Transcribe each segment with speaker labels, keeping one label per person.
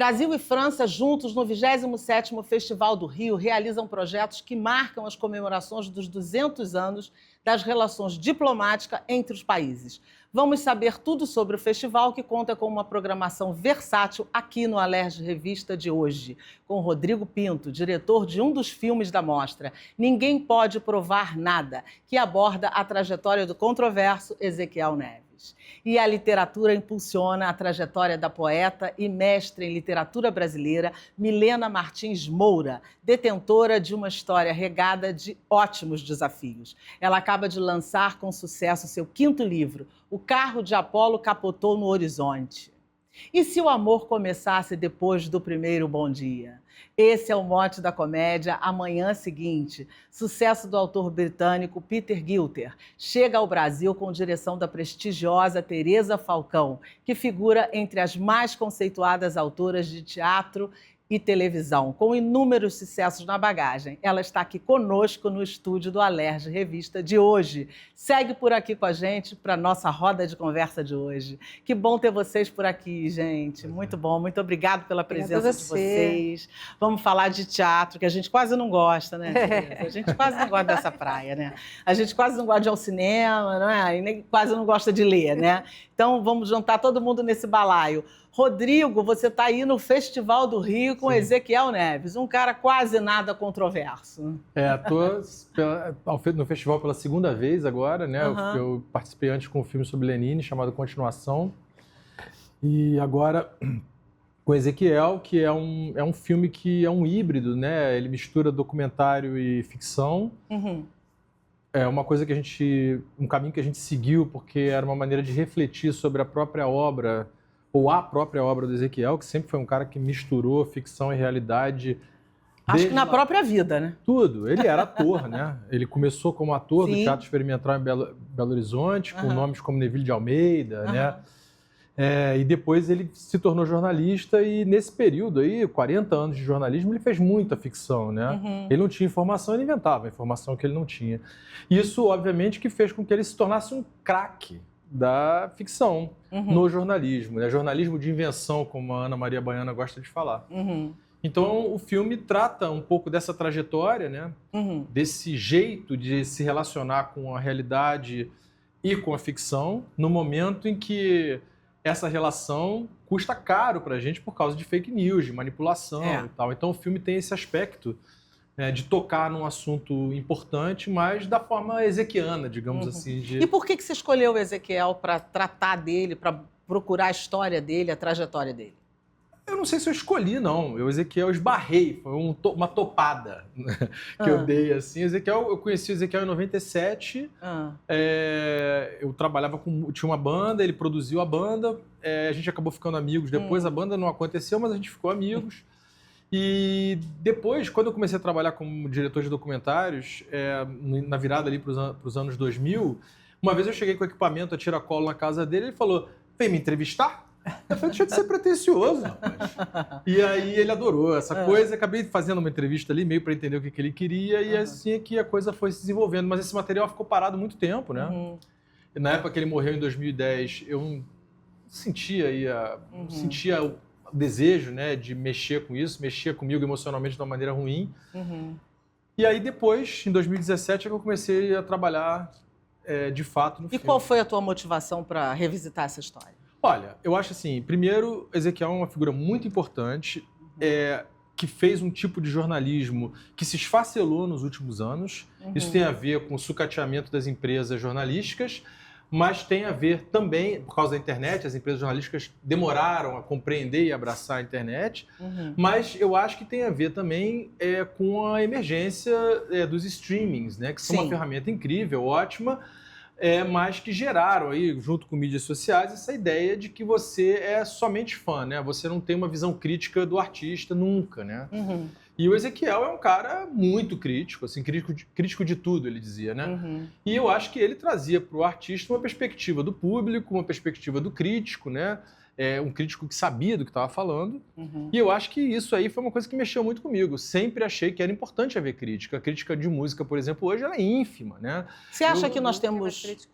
Speaker 1: Brasil e França, juntos no 27º Festival do Rio, realizam projetos que marcam as comemorações dos 200 anos das relações diplomáticas entre os países. Vamos saber tudo sobre o festival, que conta com uma programação versátil aqui no Alerj Revista de hoje, com Rodrigo Pinto, diretor de um dos filmes da mostra, Ninguém Pode Provar Nada, que aborda a trajetória do controverso Ezequiel Neves. E a literatura impulsiona a trajetória da poeta e mestre em literatura brasileira, Milena Martins Moura, detentora de uma história regada de ótimos desafios. Ela acaba de lançar com sucesso seu 5º livro, O Carro de Apolo Capotou no Horizonte. E se o amor começasse depois do primeiro bom dia? Esse é o mote da comédia Amanhã Seguinte, sucesso do autor britânico Peter Gilter. Chega ao Brasil com direção da prestigiosa Teresa Falcão, que figura entre as mais conceituadas autoras de teatro e televisão, com inúmeros sucessos na bagagem. Ela está aqui conosco no estúdio do Alerj Revista de hoje. Segue por aqui com a gente para a nossa roda de conversa de hoje. Que bom ter vocês por aqui, gente. Muito bom. Muito obrigado pela presença de vocês. Vamos falar de teatro, que a gente quase não gosta, né, Teresa? A gente quase não gosta dessa praia, né? A gente quase não gosta de ir ao cinema, não é? E nem quase não gosta de ler, né? Então, vamos juntar todo mundo nesse balaio. Rodrigo, você está aí no Festival do Rio com Ezequiel Neves, um cara quase nada controverso.
Speaker 2: Estou no festival pela 2ª vez agora, né? Eu participei antes com um filme sobre Lenine, chamado Continuação. E agora com Ezequiel, que é um filme que é um híbrido, né? Ele mistura documentário e ficção. É uma coisa que um caminho que a gente seguiu, porque era uma maneira de refletir sobre a própria obra, ou a própria obra do Ezequiel, que sempre foi um cara que misturou ficção e realidade.
Speaker 1: Acho que na própria vida, né?
Speaker 2: Tudo. Ele era ator, né? Ele começou como ator do Teatro Experimental em Belo Horizonte, com nomes como Neville de Almeida, né? E depois ele se tornou jornalista e nesse período aí, 40 anos de jornalismo, ele fez muita ficção, né? Ele não tinha informação, ele inventava a informação que ele não tinha. Isso, obviamente, que fez com que ele se tornasse um craque da ficção no jornalismo, né? Jornalismo de invenção, como a Ana Maria Baiana gosta de falar. Então, o filme trata um pouco dessa trajetória, né? Desse jeito de se relacionar com a realidade e com a ficção, no momento em que essa relação custa caro para a gente por causa de fake news, de manipulação e tal. Então, o filme tem esse aspecto de tocar num assunto importante, mas da forma ezequiana, digamos assim.
Speaker 1: E por que você escolheu o Ezequiel para tratar dele, para procurar a história dele, a trajetória dele?
Speaker 2: Eu não sei se eu escolhi, não. Eu, Ezequiel, esbarrei. Foi uma topada que eu dei, assim. Eu conheci o Ezequiel em 97. Eu trabalhava tinha uma banda, ele produziu a banda. A gente acabou ficando amigos. Depois a banda não aconteceu, mas a gente ficou amigos. E depois, quando eu comecei a trabalhar como diretor de documentários, na virada ali para os anos 2000, uma vez eu cheguei com o equipamento a tiracolo na casa dele e ele falou, vem me entrevistar? Eu falei, deixa de ser pretencioso, rapaz. E aí ele adorou essa coisa, acabei fazendo uma entrevista ali, meio para entender o que ele queria, e assim é que a coisa foi se desenvolvendo. Mas esse material ficou parado muito tempo, né? E na época que ele morreu, em 2010, eu sentia o desejo, né, de mexer com isso, mexia comigo emocionalmente de uma maneira ruim. E aí depois, em 2017, é que eu comecei a trabalhar de fato no filme.
Speaker 1: E qual foi a tua motivação para revisitar essa história?
Speaker 2: Olha, eu acho assim, primeiro, Ezequiel é uma figura muito importante, que fez um tipo de jornalismo que se esfacelou nos últimos anos. Isso tem a ver com o sucateamento das empresas jornalísticas, mas tem a ver também, por causa da internet, as empresas jornalísticas demoraram a compreender e abraçar a internet, mas eu acho que tem a ver também com a emergência dos streamings, né, que são uma ferramenta incrível, ótima, mas que geraram aí, junto com mídias sociais, essa ideia de que você é somente fã, né? Você não tem uma visão crítica do artista nunca, né? E o Ezequiel é um cara muito crítico, assim, crítico de tudo, ele dizia, né? E eu acho que ele trazia para o artista uma perspectiva do público, uma perspectiva do crítico, né? Um crítico que sabia do que estava falando. E eu acho que isso aí foi uma coisa que mexeu muito comigo. Sempre achei que era importante haver crítica. A crítica de música, por exemplo, hoje ela é ínfima, né?
Speaker 1: Você acha que nós temos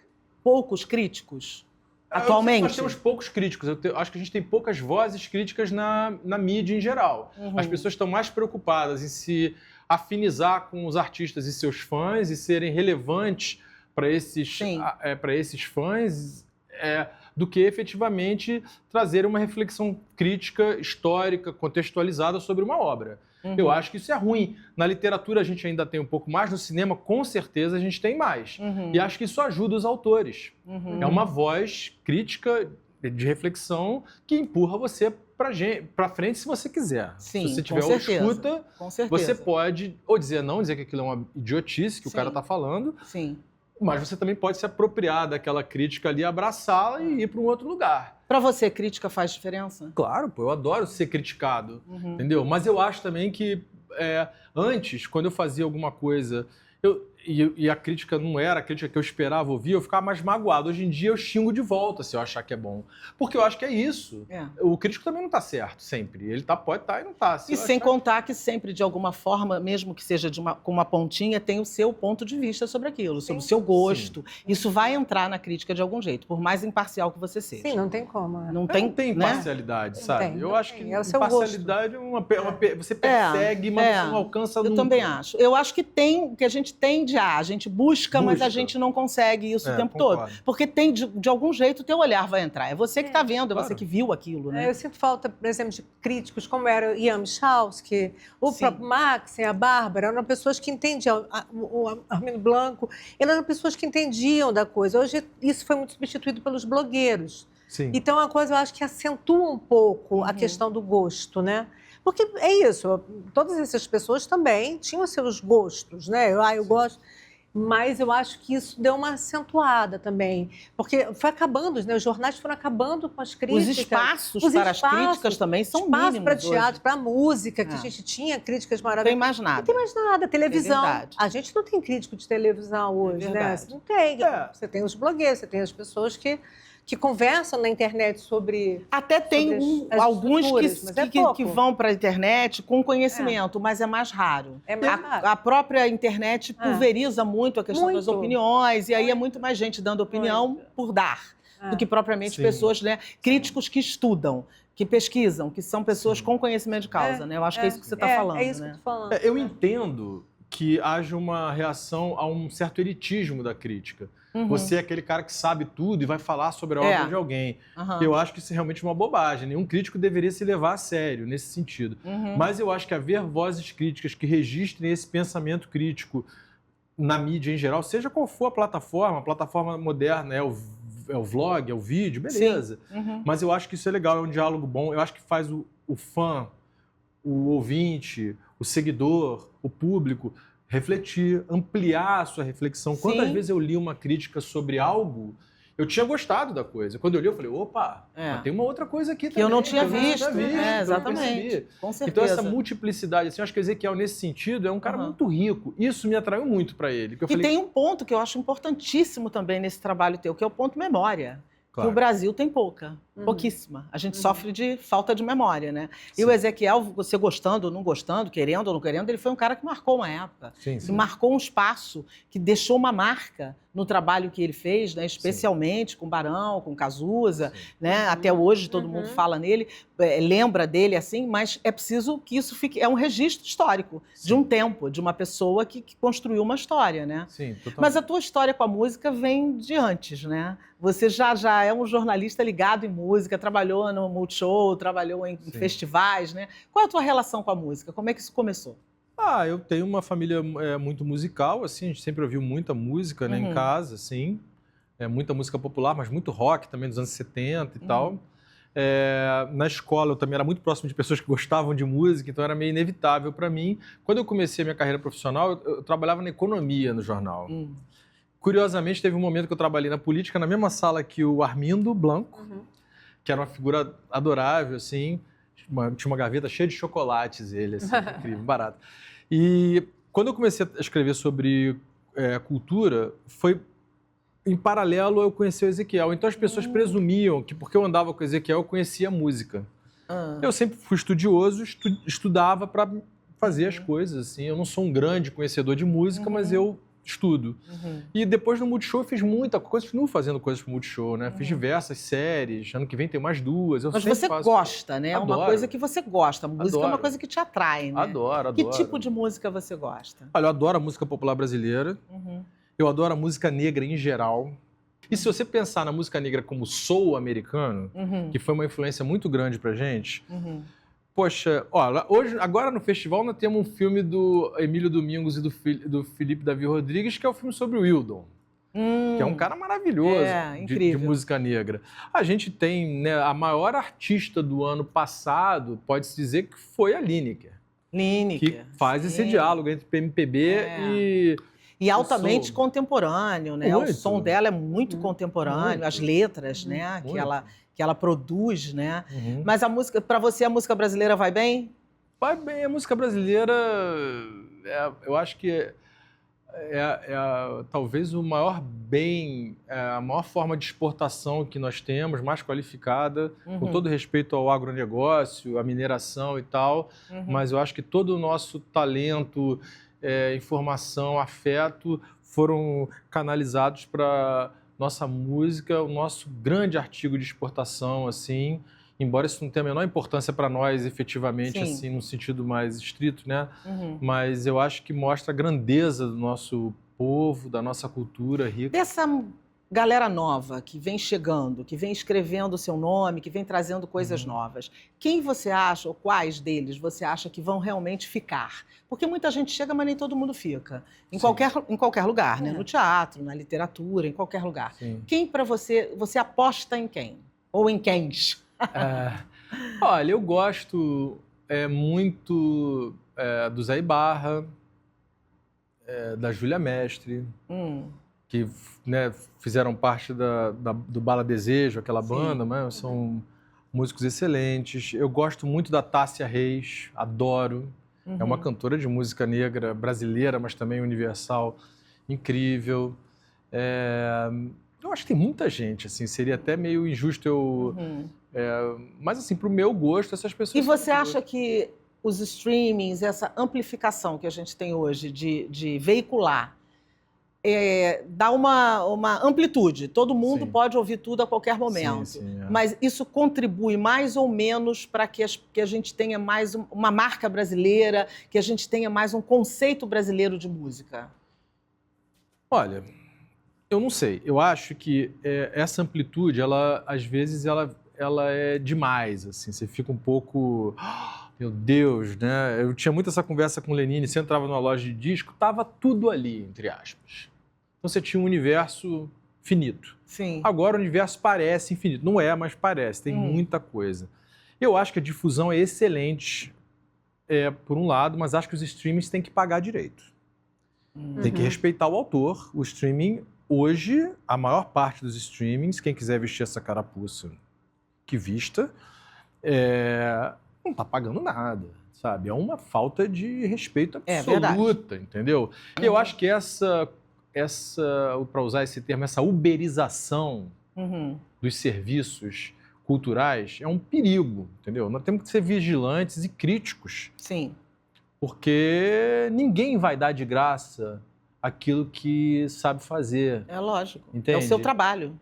Speaker 1: poucos críticos? atualmente?
Speaker 2: Nós temos poucos críticos. Acho que a gente tem poucas vozes críticas na mídia em geral. As pessoas estão mais preocupadas em se afinizar com os artistas e seus fãs e serem relevantes para esses fãs do que efetivamente trazer uma reflexão crítica, histórica, contextualizada sobre uma obra. Eu acho que isso é ruim. Na literatura a gente ainda tem um pouco mais, no cinema com certeza a gente tem mais. E acho que isso ajuda os autores. É uma voz crítica de reflexão que empurra você para frente se você quiser.
Speaker 1: Sim,
Speaker 2: se você tiver uma escuta,
Speaker 1: com certeza.
Speaker 2: você pode ou dizer não, dizer que aquilo é uma idiotice que o cara está falando.
Speaker 1: Sim.
Speaker 2: Mas você também pode se apropriar daquela crítica ali, abraçá-la e ir para um outro lugar.
Speaker 1: Para você, crítica faz diferença?
Speaker 2: Claro, pô, eu adoro ser criticado, entendeu? Mas eu acho também que antes, quando eu fazia alguma coisa, e a crítica não era a crítica que eu esperava ouvir, eu ficava mais magoado. Hoje em dia eu xingo de volta se eu achar que é bom. Porque eu acho que é isso. O crítico também não está certo, sempre. Ele pode estar e não está.
Speaker 1: E sem contar que sempre, de alguma forma, mesmo que seja com uma pontinha, tem o seu ponto de vista sobre aquilo, sobre o seu gosto. Sim. Isso vai entrar na crítica de algum jeito, por mais imparcial que você seja.
Speaker 3: Sim, não tem como.
Speaker 2: Não tem imparcialidade, né? Sabe? Eu acho que imparcialidade você persegue, mas você não alcança nunca.
Speaker 1: Eu também acho. Eu acho que a gente tende a gente busca, mas a gente não consegue isso o tempo todo. Porque tem, de algum jeito, o teu olhar vai entrar. É você que está vendo, é você que viu aquilo, né?
Speaker 3: Eu sinto falta, por exemplo, de críticos como era o Ian Michalski, o próprio Max, a Bárbara, eram pessoas que entendiam, o Armindo Blanco, eram pessoas que entendiam da coisa. Hoje isso foi muito substituído pelos blogueiros.
Speaker 2: Sim.
Speaker 3: Então, a coisa, eu acho que acentua um pouco a questão do gosto, né? Porque é isso, todas essas pessoas também tinham seus gostos, né? Eu gosto... Mas eu acho que isso deu uma acentuada também, porque foi acabando, né? Os jornais foram acabando com as críticas.
Speaker 1: Os espaços para as críticas também são mínimos.
Speaker 3: Espaço para teatro, para música, que a gente tinha críticas maravilhosas.
Speaker 1: Não tem mais nada.
Speaker 3: Não tem mais nada. Televisão. A gente não tem crítico de televisão hoje, né? Você não tem. Você tem os blogueiros, você tem as pessoas que conversam na internet sobre...
Speaker 1: Até tem alguns que vão para a internet com conhecimento, mas é mais raro. A própria internet pulveriza muito a questão das opiniões, e aí é muito mais gente dando opinião por dar, do que propriamente pessoas, né, críticos que estudam, que pesquisam, que são pessoas com conhecimento de causa, né? Eu acho que é isso que você está falando.
Speaker 3: É isso que eu estou falando.
Speaker 2: Eu entendo que haja uma reação a um certo elitismo da crítica. Você é aquele cara que sabe tudo e vai falar sobre a obra de alguém. Eu acho que isso é realmente uma bobagem. Nenhum crítico deveria se levar a sério nesse sentido. Mas eu acho que haver vozes críticas que registrem esse pensamento crítico na mídia em geral, seja qual for a plataforma moderna é o vlog, é o vídeo, beleza. Mas eu acho que isso é legal, é um diálogo bom. Eu acho que faz o fã, o ouvinte, o seguidor, o público... refletir, ampliar a sua reflexão. Quantas vezes eu li uma crítica sobre algo, eu tinha gostado da coisa. Quando eu li, eu falei, opa, mas tem uma outra coisa aqui também.
Speaker 1: Que eu não tinha visto.
Speaker 2: Exatamente.
Speaker 1: Com certeza.
Speaker 2: Então, essa multiplicidade, assim, eu acho que o Ezequiel, nesse sentido, é um cara muito rico. Isso me atraiu muito para ele.
Speaker 1: Tem um ponto que eu acho importantíssimo também nesse trabalho teu, que é o ponto memória. Claro. Que o Brasil tem pouquíssima. A gente sofre de falta de memória, né? Sim. E o Ezequiel, você gostando ou não gostando, querendo ou não querendo, ele foi um cara que marcou uma época. Sim. Marcou um espaço, que deixou uma marca no trabalho que ele fez, né? Especialmente com Barão, com Cazuza, né? Até hoje todo mundo fala nele, lembra dele assim, mas é preciso que isso fique... É um registro histórico de um tempo, de uma pessoa que construiu uma história, né?
Speaker 2: Sim, totalmente.
Speaker 1: Mas a tua história com a música vem de antes, né? Você já é um jornalista ligado em música, trabalhou no Multishow, trabalhou em festivais, né? Qual é a tua relação com a música? Como é que isso começou?
Speaker 2: Eu tenho uma família muito musical, assim, a gente sempre ouviu muita música, né, em casa, assim. Muita música popular, mas muito rock também dos anos 70 e tal. Na escola eu também era muito próximo de pessoas que gostavam de música, então era meio inevitável para mim. Quando eu comecei a minha carreira profissional, eu trabalhava na economia no jornal. Curiosamente, teve um momento que eu trabalhei na política, na mesma sala que o Armindo Blanco, que era uma figura adorável, assim, tinha uma gaveta cheia de chocolates, ele, assim, incrível, barato. E quando eu comecei a escrever sobre cultura, foi em paralelo eu conheci o Ezequiel. Então as pessoas presumiam que porque eu andava com o Ezequiel, eu conhecia a música. Eu sempre fui estudioso, estudava para fazer as coisas, assim. Eu não sou um grande conhecedor de música, mas eu estudo. E depois no Multishow eu fiz muita coisa, continuo fazendo coisas pro Multishow, né? Fiz diversas séries, ano que vem tem mais 2.
Speaker 1: Mas você gosta, né? É uma coisa que você gosta. Música é uma coisa que te atrai, né?
Speaker 2: Adoro.
Speaker 1: Que tipo de música você gosta?
Speaker 2: Olha, eu adoro a música popular brasileira. Eu adoro a música negra em geral. E se você pensar na música negra como soul americano, que foi uma influência muito grande pra gente, poxa, olha, agora no festival nós temos um filme do Emílio Domingos e do Felipe Davi Rodrigues, que é o filme sobre o Wildon, que é um cara maravilhoso de música negra. A gente tem, né, a maior artista do ano passado, pode-se dizer que foi a Lineker. Que faz esse diálogo entre MPB
Speaker 1: e altamente contemporâneo, né?
Speaker 2: Muito.
Speaker 1: O som dela é muito contemporâneo, as letras, né? Que ela produz, né? Mas a música, para você, a música brasileira vai bem?
Speaker 2: Vai bem. A música brasileira, eu acho que talvez o maior bem, a maior forma de exportação que nós temos, mais qualificada, com todo respeito ao agronegócio, à mineração e tal, mas eu acho que todo o nosso talento, informação, afeto, foram canalizados para nossa música, o nosso grande artigo de exportação, assim, embora isso não tenha a menor importância para nós, efetivamente, assim, no sentido mais estrito, né? Mas eu acho que mostra a grandeza do nosso povo, da nossa cultura rica.
Speaker 1: Dessa galera nova que vem chegando, que vem escrevendo o seu nome, que vem trazendo coisas novas, quem você acha, ou quais deles você acha que vão realmente ficar? Porque muita gente chega, mas nem todo mundo fica. Em qualquer lugar, né? No teatro, na literatura, em qualquer lugar. Quem para você aposta em quem? Ou em quens?
Speaker 2: Olha, eu gosto muito do Zé Ibarra, da Júlia Mestre, que, né, fizeram parte do Bala Desejo, aquela banda, né? São músicos excelentes. Eu gosto muito da Tássia Reis, adoro. É uma cantora de música negra brasileira, mas também universal, incrível. Eu acho que tem muita gente, assim, seria até meio injusto eu... mas, assim, pro meu gosto, essas pessoas...
Speaker 1: E você acha que os streamings, essa amplificação que a gente tem hoje de veicular, dá uma amplitude. Todo mundo pode ouvir tudo a qualquer momento. Mas isso contribui mais ou menos para que a gente tenha mais uma marca brasileira, que a gente tenha mais um conceito brasileiro de música?
Speaker 2: Olha, eu não sei. Eu acho que essa amplitude, às vezes, ela é demais. Assim, você fica um pouco... Meu Deus, né? Eu tinha muito essa conversa com o Lenine. Você entrava numa loja de disco, tava tudo ali, entre aspas. Então você tinha um universo finito. Agora o universo parece infinito. Não é, mas parece. Tem muita coisa. Eu acho que a difusão é excelente, por um lado, mas acho que os streamings têm que pagar direito. Tem que respeitar o autor. O streaming, hoje, a maior parte dos streamings, quem quiser vestir essa carapuça, que vista, não está pagando nada, sabe? É uma falta de respeito absoluta, entendeu? E eu acho que para usar esse termo, essa uberização dos serviços culturais é um perigo, entendeu? Nós temos que ser vigilantes e críticos. Porque ninguém vai dar de graça aquilo que sabe fazer.
Speaker 1: É lógico.
Speaker 2: Entende?
Speaker 1: É o seu trabalho.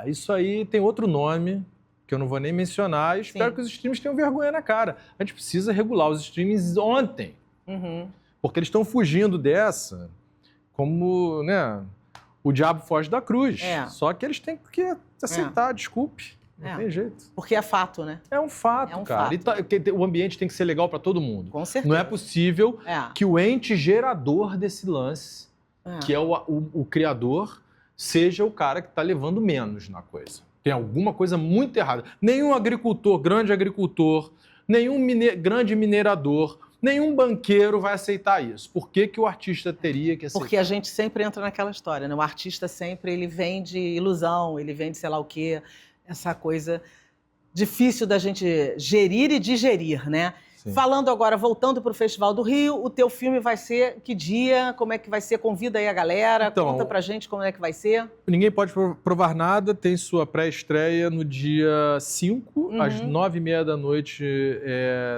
Speaker 2: Isso aí tem outro nome, que eu não vou nem mencionar, e espero que os streams tenham vergonha na cara. A gente precisa regular os streamings ontem. Porque eles estão fugindo dessa, como, né, o diabo foge da cruz. Só que eles têm que aceitar, desculpe. Não tem jeito.
Speaker 1: Porque é fato, né?
Speaker 2: É um fato, cara. E o ambiente tem que ser legal para todo mundo.
Speaker 1: Com certeza.
Speaker 2: Não é possível que o ente gerador desse lance, que é o criador, seja o cara que está levando menos na coisa. Tem alguma coisa muito errada. Nenhum agricultor, grande agricultor, nenhum grande minerador, nenhum banqueiro vai aceitar isso. Por que o artista teria que aceitar?
Speaker 1: Porque a gente sempre entra naquela história, né? O artista sempre, ele vende ilusão, ele vende sei lá o quê, essa coisa difícil da gente gerir e digerir, né?
Speaker 2: Sim.
Speaker 1: Falando agora, voltando para o Festival do Rio, o teu filme vai ser que dia? Como é que vai ser? Convida aí a galera,
Speaker 2: Então,
Speaker 1: conta pra gente como é que vai ser.
Speaker 2: Ninguém Pode Provar Nada tem sua pré-estreia no dia 5, às 9h30 da noite,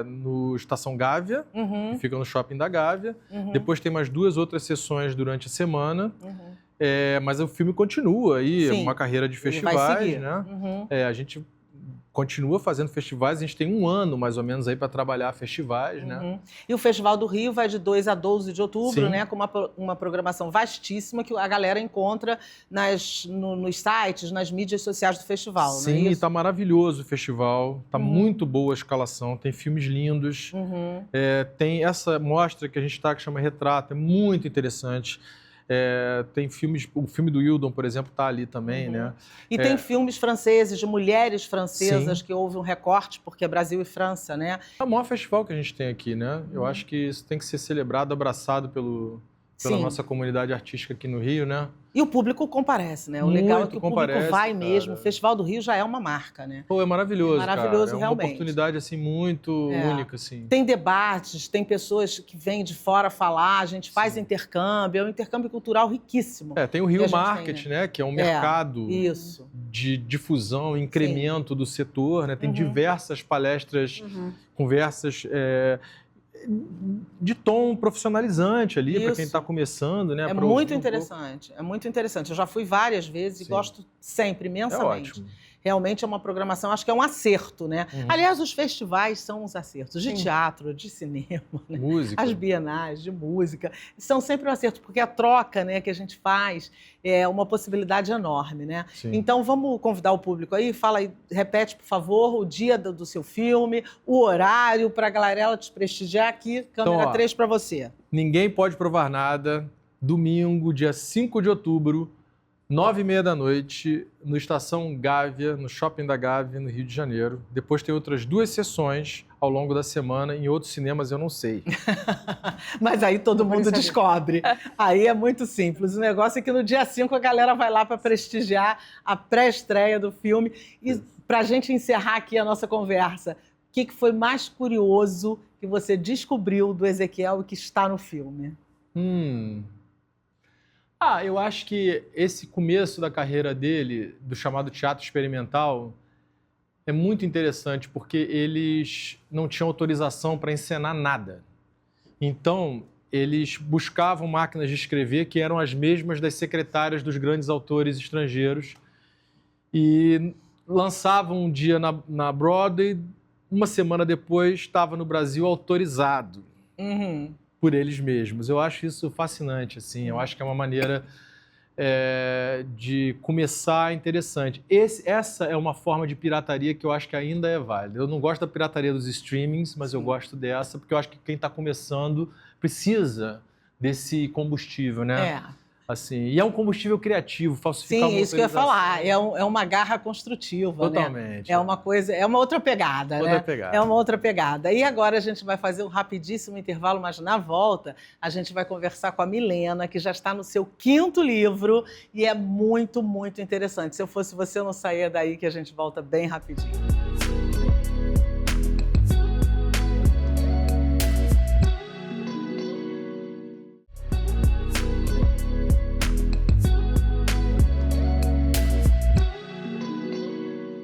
Speaker 2: no Estação Gávea, que fica no Shopping da Gávea. Depois tem mais 2 outras sessões durante a semana. Mas o filme continua aí, uma carreira de festivais, né? A gente continua fazendo festivais, a gente tem 1 ano, mais ou menos, aí para trabalhar festivais, né?
Speaker 1: E o Festival do Rio vai de 2 a 12 de outubro,
Speaker 2: Sim.
Speaker 1: né? Com uma programação vastíssima que a galera encontra nos sites, nas mídias sociais do festival,
Speaker 2: Sim,
Speaker 1: não é
Speaker 2: está maravilhoso o festival, está muito boa a escalação, tem filmes lindos, tem essa mostra que a gente está, que chama Retrato, é muito interessante. Tem filmes, o filme do Hildon, por exemplo, está ali também, né?
Speaker 1: E tem filmes franceses, de mulheres francesas,
Speaker 2: Sim.
Speaker 1: que houve um recorte, porque é Brasil e França, né?
Speaker 2: É o maior festival que a gente tem aqui, né? Eu acho que isso tem que ser celebrado, abraçado pela nossa comunidade artística aqui no Rio, né?
Speaker 1: E o público comparece, né? O legal é
Speaker 2: Muito
Speaker 1: que o
Speaker 2: comparece,
Speaker 1: público vai
Speaker 2: cara.
Speaker 1: mesmo. O Festival do Rio já é uma marca, né?
Speaker 2: Pô, é maravilhoso,
Speaker 1: É maravilhoso,
Speaker 2: cara. É
Speaker 1: realmente.
Speaker 2: uma oportunidade, assim, muito única, assim.
Speaker 1: Tem debates, tem pessoas que vêm de fora falar, a gente faz intercâmbio, é um intercâmbio cultural riquíssimo.
Speaker 2: Tem o Rio Market, né? Que é um mercado de difusão, incremento do setor, né? Tem diversas palestras, conversas de tom profissionalizante ali, para quem está começando, né?
Speaker 1: É muito interessante, é muito interessante. Eu já fui várias vezes e gosto sempre, imensamente.
Speaker 2: É ótimo.
Speaker 1: Realmente é uma programação, acho que é um acerto, né? Aliás, os festivais são uns acertos de teatro, de cinema, né?
Speaker 2: Música.
Speaker 1: As bienais de música, são sempre um acerto, porque a troca, né, que a gente faz é uma possibilidade enorme, né?
Speaker 2: Sim.
Speaker 1: Então, vamos convidar o público aí, fala aí, repete, por favor, o dia do seu filme, o horário, para a galera te prestigiar aqui, câmera 3 para você.
Speaker 2: Ninguém Pode Provar Nada, domingo, dia 5 de outubro, 9h30 da noite, no Estação Gávea, no Shopping da Gávea, no Rio de Janeiro. Depois tem outras 2 sessões ao longo da semana, em outros cinemas eu não sei.
Speaker 1: Mas aí todo mundo descobre. Aí é muito simples. O negócio é que no dia 5 a galera vai lá para prestigiar a pré-estreia do filme. E para a gente encerrar aqui a nossa conversa, o que foi mais curioso que você descobriu do Ezequiel e que está no filme?
Speaker 2: Eu acho que esse começo da carreira dele, do chamado teatro experimental, é muito interessante, porque eles não tinham autorização para encenar nada. Então, eles buscavam máquinas de escrever que eram as mesmas das secretárias dos grandes autores estrangeiros e lançavam um dia na Broadway, uma semana depois estava no Brasil autorizado. Por eles mesmos. Eu acho isso fascinante, assim. Eu acho que é uma maneira de começar interessante. Essa é uma forma de pirataria que eu acho que ainda é válida. Eu não gosto da pirataria dos streamings, mas eu gosto dessa, porque eu acho que quem está começando precisa desse combustível, né? Assim, e é um combustível criativo, falsificar uma
Speaker 1: isso que eu ia falar. É uma garra construtiva,
Speaker 2: totalmente,
Speaker 1: né? É uma coisa, é uma outra pegada, né? É uma outra pegada. E agora a gente vai fazer um rapidíssimo intervalo, mas na volta a gente vai conversar com a Milena, que já está no seu 5º livro e é muito, muito interessante. Se eu fosse você, eu não saía daí, que a gente volta bem rapidinho.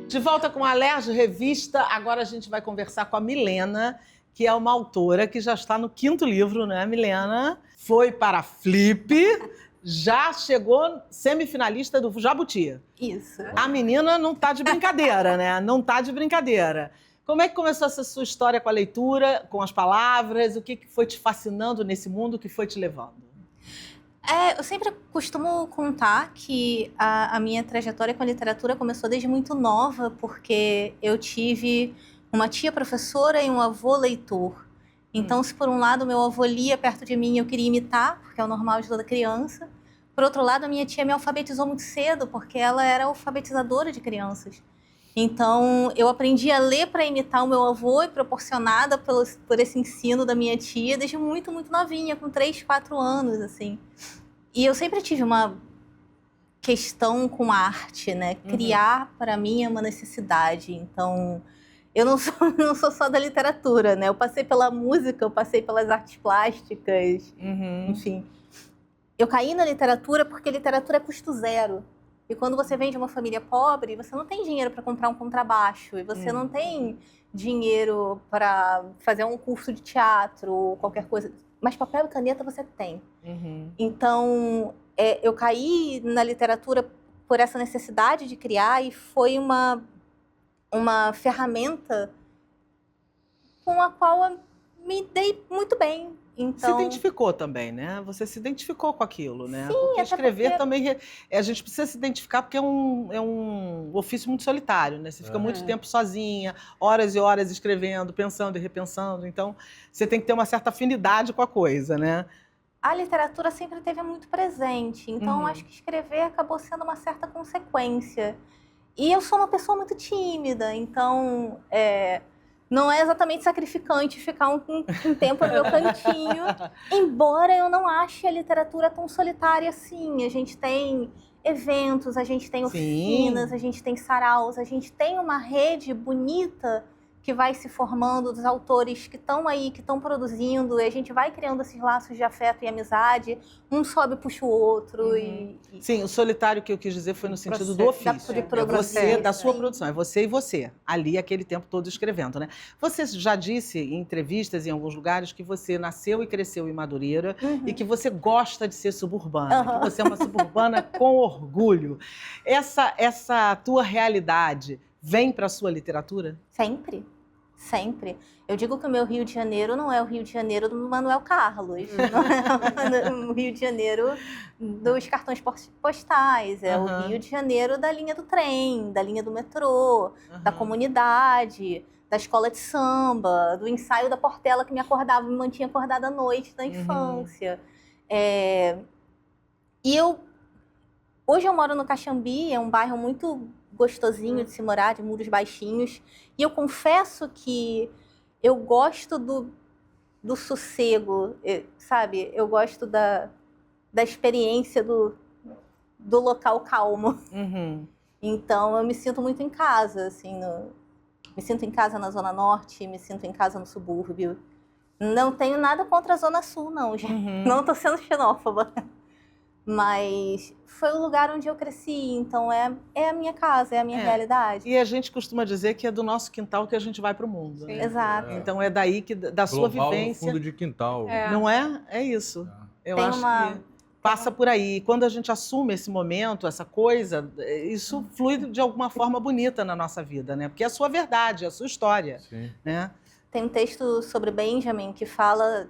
Speaker 1: De volta com a Alerj Revista, agora a gente vai conversar com a Milena, que é uma autora que já está no 5º livro, né, Milena? Foi para a Flip, já chegou semifinalista do Jabuti.
Speaker 4: Isso.
Speaker 1: A menina não tá de brincadeira, né? Não tá de brincadeira. Como é que começou essa sua história com a leitura, com as palavras? O que foi te fascinando nesse mundo, o que foi te levando?
Speaker 4: Eu sempre costumo contar que a minha trajetória com a literatura começou desde muito nova, porque eu tive uma tia professora e um avô leitor. Então, se por um lado meu avô lia perto de mim, eu queria imitar, porque é o normal de toda criança. Por outro lado, a minha tia me alfabetizou muito cedo, porque ela era alfabetizadora de crianças. Então, eu aprendi a ler para imitar o meu avô e proporcionada por esse ensino da minha tia desde muito, muito novinha, com 3, 4 anos, assim. E eu sempre tive uma questão com arte, né? Criar, para mim, é uma necessidade. Então, eu não sou só da literatura, né? Eu passei pela música, eu passei pelas artes plásticas, enfim. Eu caí na literatura porque literatura é custo zero. E quando você vem de uma família pobre, você não tem dinheiro para comprar um contrabaixo, e você não tem dinheiro para fazer um curso de teatro ou qualquer coisa. Mas papel e caneta você tem. Então, eu caí na literatura por essa necessidade de criar, e foi uma ferramenta com a qual eu me dei muito bem. Então...
Speaker 1: Se identificou também, né? Você se identificou com aquilo, né?
Speaker 4: Sim,
Speaker 1: porque escrever
Speaker 4: porque...
Speaker 1: também... A gente precisa se identificar porque é um ofício muito solitário, né? Você fica muito tempo sozinha, horas e horas escrevendo, pensando e repensando. Então, você tem que ter uma certa afinidade com a coisa, né?
Speaker 4: A literatura sempre esteve muito presente. Então, eu acho que escrever acabou sendo uma certa consequência. E eu sou uma pessoa muito tímida, então... não é exatamente sacrificante ficar um tempo no meu cantinho, embora eu não ache a literatura tão solitária assim. A gente tem eventos, a gente tem oficinas, a gente tem saraus, a gente tem uma rede bonita que vai se formando dos autores que estão aí, que estão produzindo, e a gente vai criando esses laços de afeto e amizade, um sobe, puxa o outro.
Speaker 1: Sim, o solitário que eu quis dizer foi no sentido do ofício. Da sua produção, é você e você, ali aquele tempo todo escrevendo, né? Você já disse em entrevistas em alguns lugares que você nasceu e cresceu em Madureira e que você gosta de ser suburbana, que você é uma suburbana com orgulho. Essa tua realidade vem para a sua literatura?
Speaker 4: Sempre. Sempre. Eu digo que o meu Rio de Janeiro não é o Rio de Janeiro do Manuel Carlos, não é o Rio de Janeiro dos cartões postais, é o Rio de Janeiro da linha do trem, da linha do metrô, da comunidade, da escola de samba, do ensaio da Portela que me mantinha acordada à noite da infância. Hoje eu moro no Caxambi, é um bairro muito gostosinho de se morar, de muros baixinhos. E eu confesso que eu gosto do sossego, sabe? Eu gosto da experiência do local calmo. Então, eu me sinto muito em casa, assim. Me sinto em casa na Zona Norte, me sinto em casa no subúrbio. Não tenho nada contra a Zona Sul, não, gente. Não estou sendo xenófoba. Mas foi o lugar onde eu cresci, então é a minha casa, é a minha realidade.
Speaker 1: E a gente costuma dizer que é do nosso quintal que a gente vai para o mundo. Né?
Speaker 4: Exato.
Speaker 1: Então é daí que, da sua vivência...
Speaker 2: no fundo de quintal.
Speaker 1: Não é? É isso. Eu acho que passa por aí. Quando a gente assume esse momento, essa coisa, isso flui de alguma forma bonita na nossa vida, né? Porque é a sua verdade, é a sua história.
Speaker 2: Sim.
Speaker 1: Né?
Speaker 4: Tem um texto sobre Benjamin que fala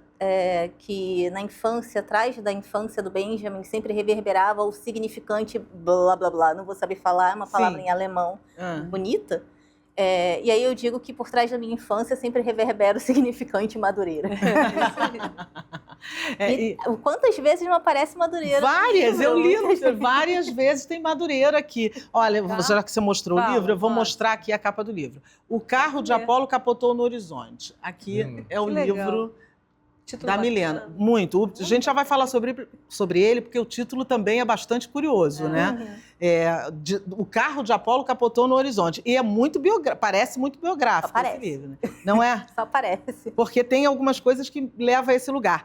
Speaker 4: que na infância, atrás da infância do Benjamin, sempre reverberava o significante blá, blá, blá. Não vou saber falar, é uma palavra em alemão bonita. E aí eu digo que por trás da minha infância sempre reverbera o significante Madureira. Quantas vezes não aparece Madureira?
Speaker 1: Várias, eu li várias vezes tem Madureira aqui. Olha, já que você mostrou o livro, eu vou mostrar aqui a capa do livro. O carro de Apolo capotou no horizonte. Aqui é o livro da Milena. Muito. A gente já vai falar sobre ele, porque o título também é bastante curioso, né? O carro de Apolo capotou no horizonte. E é muito parece muito biográfico esse livro, né? Não é?
Speaker 4: Só parece.
Speaker 1: Porque tem algumas coisas que levam a esse lugar.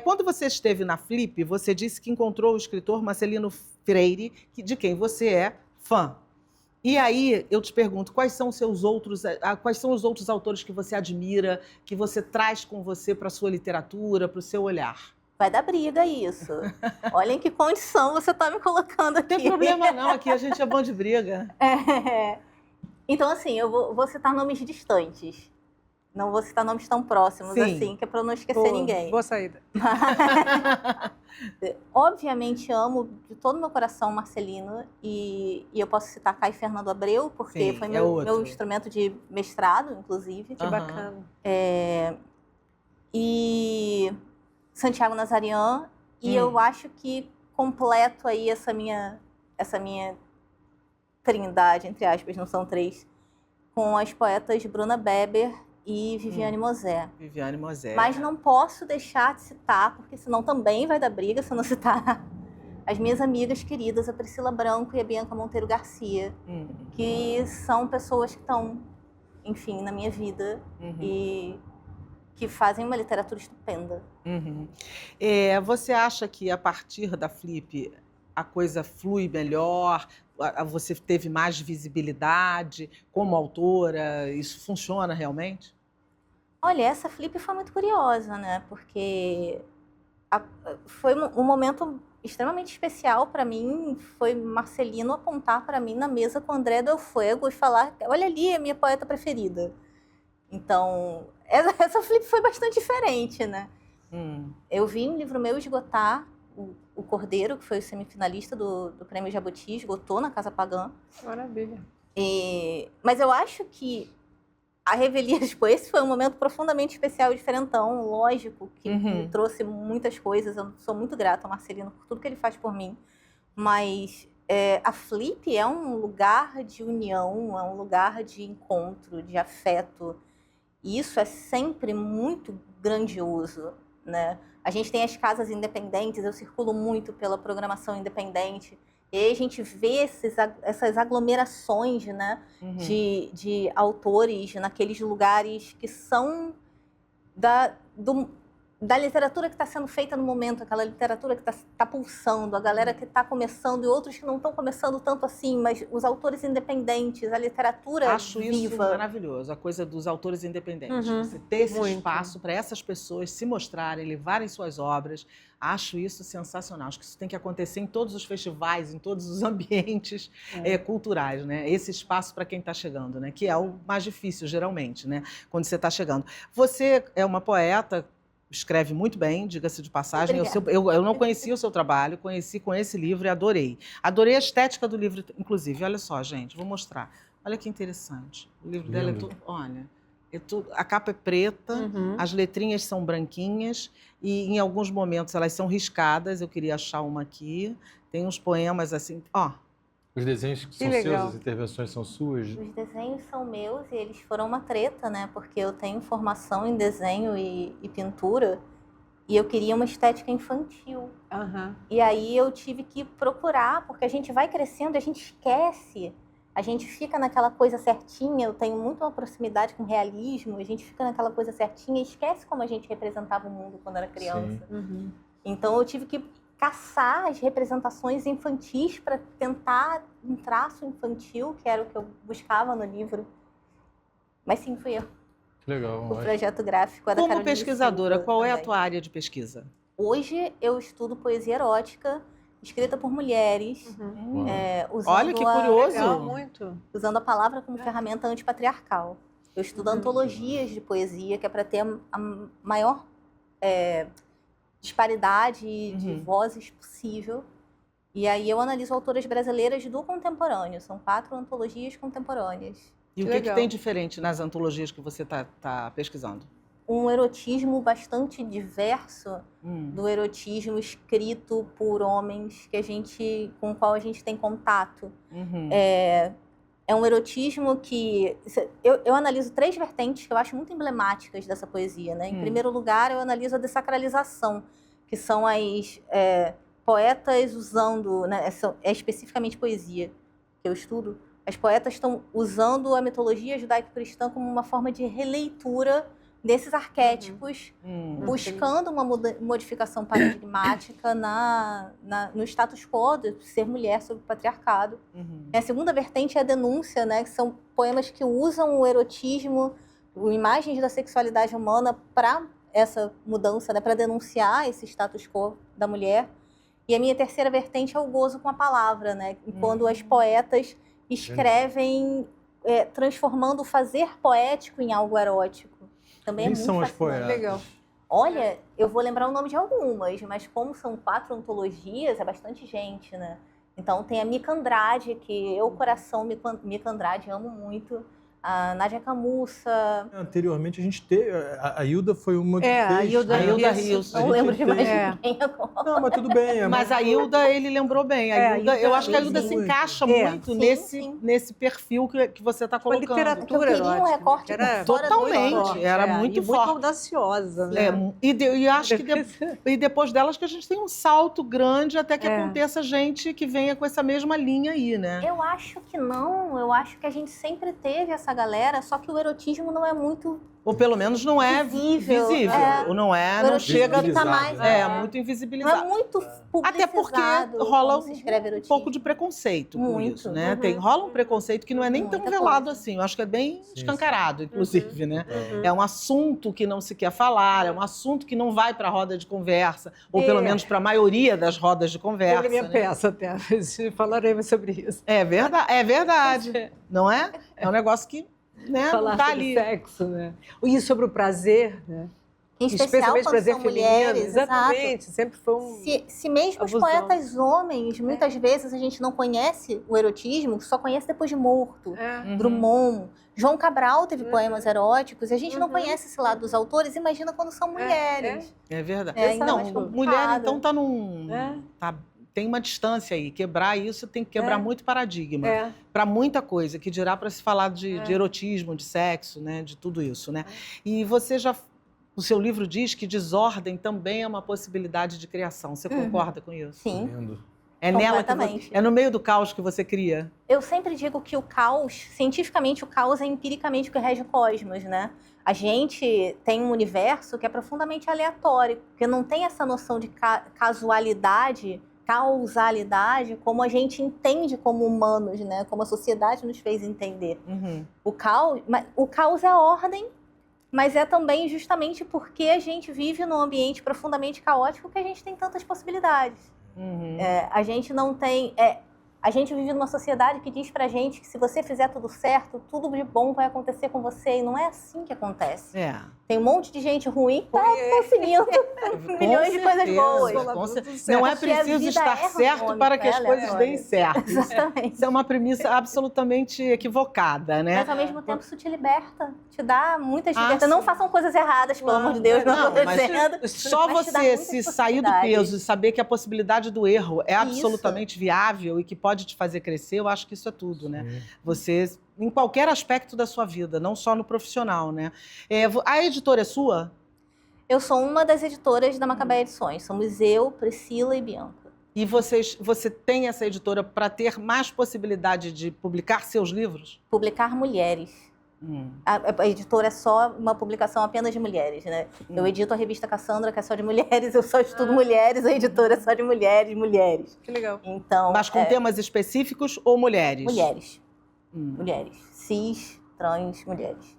Speaker 1: Quando você esteve na Flip, você disse que encontrou o escritor Marcelino Freire, de quem você é fã. E aí, eu te pergunto, quais são os outros autores que você admira, que você traz com você para a sua literatura, para o seu olhar?
Speaker 4: Vai dar briga isso. Olha em que condição você está me colocando aqui.
Speaker 1: Não tem problema não, aqui a gente é bom de briga.
Speaker 4: Então, assim, eu vou citar nomes distantes. Não vou citar nomes tão próximos assim, que é para não esquecer ninguém.
Speaker 3: Boa saída.
Speaker 4: Obviamente amo de todo o meu coração Marcelino e eu posso citar Caio Fernando Abreu, porque foi meu instrumento de mestrado, inclusive.
Speaker 3: Que bacana.
Speaker 4: E Santiago Nazarian, e eu acho que completo aí essa minha trindade, entre aspas, não são três, com as poetas Bruna Beber e Viviane Mosé.
Speaker 1: Viviane Mosé.
Speaker 4: Mas não posso deixar de citar, porque senão também vai dar briga se eu não citar as minhas amigas queridas, a Priscila Branco e a Bianca Monteiro Garcia, que são pessoas que estão enfim, na minha vida e que fazem uma literatura estupenda.
Speaker 1: Você acha que a partir da Flip a coisa flui melhor? Você teve mais visibilidade como autora? Isso funciona realmente?
Speaker 4: Olha, essa Flip foi muito curiosa, né? Porque foi um momento extremamente especial para mim. Foi Marcelino apontar para mim na mesa com André Del Fuego e falar: olha ali, é a minha poeta preferida. Então, essa Flip foi bastante diferente, né? Eu vi um livro meu esgotar, o Cordeiro, que foi o semifinalista do Prêmio Jabuti, esgotou na Casa Pagã.
Speaker 3: Maravilha.
Speaker 4: Mas eu acho que a Revelia, tipo, esse foi um momento profundamente especial e diferentão, lógico, que me trouxe muitas coisas. Eu sou muito grata ao Marcelino por tudo que ele faz por mim. Mas a Flip é um lugar de união, é um lugar de encontro, de afeto. E isso é sempre muito grandioso, né? A gente tem as casas independentes, eu circulo muito pela programação independente. E aí a gente vê essas aglomerações, né, de autores naqueles lugares que são da literatura que está sendo feita no momento, aquela literatura que está pulsando, a galera que está começando e outros que não estão começando tanto assim, mas os autores independentes, a literatura
Speaker 1: Acho
Speaker 4: viva.
Speaker 1: isso maravilhoso, a coisa dos autores independentes. Você ter esse espaço para essas pessoas se mostrarem, levarem suas obras. Acho isso sensacional. Acho que isso tem que acontecer em todos os festivais, em todos os ambientes culturais, né? Esse espaço para quem está chegando, né? Que é o mais difícil, geralmente, né? Quando você está chegando. Você é uma poeta, escreve muito bem, diga-se de passagem. Eu não conhecia o seu trabalho, conheci com esse livro e adorei. Adorei a estética do livro, inclusive. Olha só, gente, vou mostrar. Olha que interessante. O livro dela é tudo... Olha, a capa é preta, as letrinhas são branquinhas e em alguns momentos elas são riscadas. Eu queria achar uma aqui. Tem uns poemas assim...
Speaker 2: Os desenhos são seus, as intervenções são suas?
Speaker 4: Os desenhos são meus e eles foram uma treta, né? Porque eu tenho formação em desenho e pintura e eu queria uma estética infantil. E aí eu tive que procurar, porque a gente vai crescendo e a gente esquece. A gente fica naquela coisa certinha, eu tenho muito uma proximidade com o realismo, a gente fica naquela coisa certinha e esquece como a gente representava o mundo quando era criança. Então eu tive que caçar as representações infantis para tentar um traço infantil, que era o que eu buscava no livro. Mas sim, fui eu.
Speaker 2: Legal.
Speaker 4: O projeto gráfico é da
Speaker 1: Como
Speaker 4: Carolina
Speaker 1: pesquisadora,
Speaker 4: Silva
Speaker 1: qual é a
Speaker 4: também.
Speaker 1: tua área de pesquisa?
Speaker 4: Hoje eu estudo poesia erótica, escrita por mulheres. Usando
Speaker 1: Olha que curioso!
Speaker 3: Legal, muito.
Speaker 4: Usando a palavra como ferramenta antipatriarcal. Eu estudo antologias de poesia, que é para ter a maior disparidade de vozes possível. E aí eu analiso autoras brasileiras do contemporâneo. São 4 antologias contemporâneas.
Speaker 1: E o que tem diferente nas antologias que você está pesquisando?
Speaker 4: Um erotismo bastante diverso do erotismo escrito por homens com o qual a gente tem contato. É um erotismo que... Eu analiso 3 vertentes que eu acho muito emblemáticas dessa poesia, né? Em primeiro lugar, eu analiso a dessacralização, que são as poetas usando... Né? É especificamente poesia que eu estudo. As poetas estão usando a mitologia judaico-cristã como uma forma de releitura desses arquétipos, buscando uma modificação paradigmática no status quo de ser mulher sob o patriarcado. A segunda vertente é a denúncia, né, que são poemas que usam o erotismo, imagens da sexualidade humana para essa mudança, né, para denunciar esse status quo da mulher. E a minha terceira vertente é o gozo com a palavra, né, quando as poetas escrevem transformando o fazer poético em algo erótico. Também
Speaker 2: Quem
Speaker 4: é muito
Speaker 2: são as
Speaker 4: fascinante.
Speaker 2: poetas?
Speaker 3: Legal.
Speaker 4: Olha, eu vou lembrar o nome de algumas, mas como são 4 antologias, é bastante gente, né? Então tem a Mica Andrade, que eu, coração Mica Andrade, amo muito. A Nádia Camussa.
Speaker 2: Anteriormente a gente teve... A Hilda foi uma que fez...
Speaker 3: A Hilda
Speaker 1: Rios.
Speaker 4: Não lembro de mais ninguém agora.
Speaker 2: Não, mas tudo bem.
Speaker 1: Mas a Hilda, ele lembrou bem. A Hilda, eu acho que a Hilda se
Speaker 2: muito.
Speaker 1: encaixa muito
Speaker 4: sim.
Speaker 1: nesse perfil que você está colocando.
Speaker 3: literatura.
Speaker 4: Eu queria um recorte
Speaker 3: Era
Speaker 4: fora do
Speaker 1: totalmente.
Speaker 4: forte.
Speaker 1: Era muito forte.
Speaker 3: Muito audaciosa, né?
Speaker 1: E acho que depois delas que a gente tem um salto grande até que aconteça gente que venha com essa mesma linha aí, né?
Speaker 4: Eu acho que não. Eu acho que a gente sempre teve essa galera, só que o erotismo não é muito
Speaker 1: Ou pelo menos não é
Speaker 4: visível.
Speaker 1: Ou não é,
Speaker 4: O
Speaker 1: não
Speaker 4: erotismo
Speaker 1: chega...
Speaker 4: fica mais,
Speaker 1: muito
Speaker 4: não
Speaker 1: invisibilizado.
Speaker 4: é muito publicizado.
Speaker 1: Até porque rola
Speaker 4: se escreve
Speaker 1: um
Speaker 4: erotismo.
Speaker 1: pouco de preconceito com
Speaker 4: Muito.
Speaker 1: isso, né? Rola um preconceito que não é nem tão
Speaker 4: Muita
Speaker 1: velado
Speaker 4: coisa.
Speaker 1: assim. Eu acho que é bem escancarado, inclusive, né?
Speaker 3: Uhum.
Speaker 1: É um assunto que não se quer falar, é um assunto que não vai para a roda de conversa, ou pelo menos para a maioria das rodas de conversa.
Speaker 3: Teve minha
Speaker 1: né?
Speaker 3: peça até, falaremos sobre isso.
Speaker 1: É verdade, não é? É um negócio que, né,
Speaker 3: Falar
Speaker 1: não tá
Speaker 3: sobre
Speaker 1: ali.
Speaker 3: sexo, né? E sobre o prazer, né?
Speaker 4: Em especial
Speaker 3: Especialmente
Speaker 4: quando
Speaker 3: prazer
Speaker 4: são
Speaker 3: feminino.
Speaker 4: mulheres,
Speaker 3: Exatamente, sempre foi um...
Speaker 4: Se mesmo os
Speaker 3: abusão.
Speaker 4: poetas homens, muitas vezes a gente não conhece o erotismo, só conhece depois de morto.
Speaker 1: Uhum.
Speaker 4: Drummond, João Cabral teve poemas eróticos, e a gente não conhece esse lado dos autores, imagina quando são mulheres.
Speaker 1: É verdade.
Speaker 4: É, então é
Speaker 1: não,
Speaker 4: mais complicado.
Speaker 1: mulher então tá num...
Speaker 3: É.
Speaker 1: Tem uma distância aí. Quebrar isso tem que quebrar muito paradigma.
Speaker 3: É.
Speaker 1: Para muita coisa, que dirá para se falar de erotismo, de sexo, né? De tudo isso, né? E você já... O seu livro diz que desordem também é uma possibilidade de criação. Você concorda com isso?
Speaker 4: Sim,
Speaker 2: Lindo.
Speaker 1: É nela que
Speaker 4: completamente.
Speaker 1: é no meio do caos que você cria.
Speaker 4: Eu sempre digo que o caos, cientificamente, o caos é empiricamente o que rege o cosmos, né? A gente tem um universo que é profundamente aleatório, porque não tem essa noção de causalidade como a gente entende como humanos, né? Como a sociedade nos fez entender.
Speaker 1: Uhum.
Speaker 4: O caos é a ordem, mas é também justamente porque a gente vive num ambiente profundamente caótico que a gente tem tantas possibilidades.
Speaker 1: Uhum.
Speaker 4: A gente não tem... a gente vive numa sociedade que diz pra gente que se você fizer tudo certo, tudo de bom vai acontecer com você. E não é assim que acontece. Tem um monte de gente ruim que tá conseguindo milhões de coisas boas.
Speaker 1: Não é
Speaker 4: Porque a
Speaker 1: preciso
Speaker 4: vida
Speaker 1: estar
Speaker 4: é
Speaker 1: certo para que as
Speaker 4: harmônica,
Speaker 1: coisas deem certo.
Speaker 4: Exatamente.
Speaker 1: Isso é uma premissa absolutamente equivocada, né?
Speaker 4: Mas ao mesmo tempo isso te liberta, te dá muitas
Speaker 1: Ah,
Speaker 4: liberdades. Não
Speaker 1: sim.
Speaker 4: façam coisas erradas, pelo amor de Deus, não estou dizendo.
Speaker 1: Só
Speaker 4: Mas te dá
Speaker 1: você
Speaker 4: muitas
Speaker 1: se sair do
Speaker 4: possibilidades.
Speaker 1: peso e saber que a possibilidade do erro é
Speaker 4: Isso.
Speaker 1: absolutamente viável e que pode te fazer crescer, eu acho que isso é tudo, né?
Speaker 2: Sim.
Speaker 1: Você, em qualquer aspecto da sua vida, não só no profissional, né? A editora é sua?
Speaker 4: Eu sou uma das editoras da Macabeia Edições. Somos eu, Priscila e Bianca.
Speaker 1: E você tem essa editora para ter mais possibilidade de publicar seus livros?
Speaker 4: Publicar mulheres. A editora é só uma publicação apenas de mulheres, né? Eu edito a revista Cassandra, que é só de mulheres, eu só estudo mulheres, a editora é só de mulheres.
Speaker 3: Que legal.
Speaker 4: Então,
Speaker 1: Mas com temas específicos ou mulheres?
Speaker 4: mulheres. Mulheres. Cis, trans, mulheres.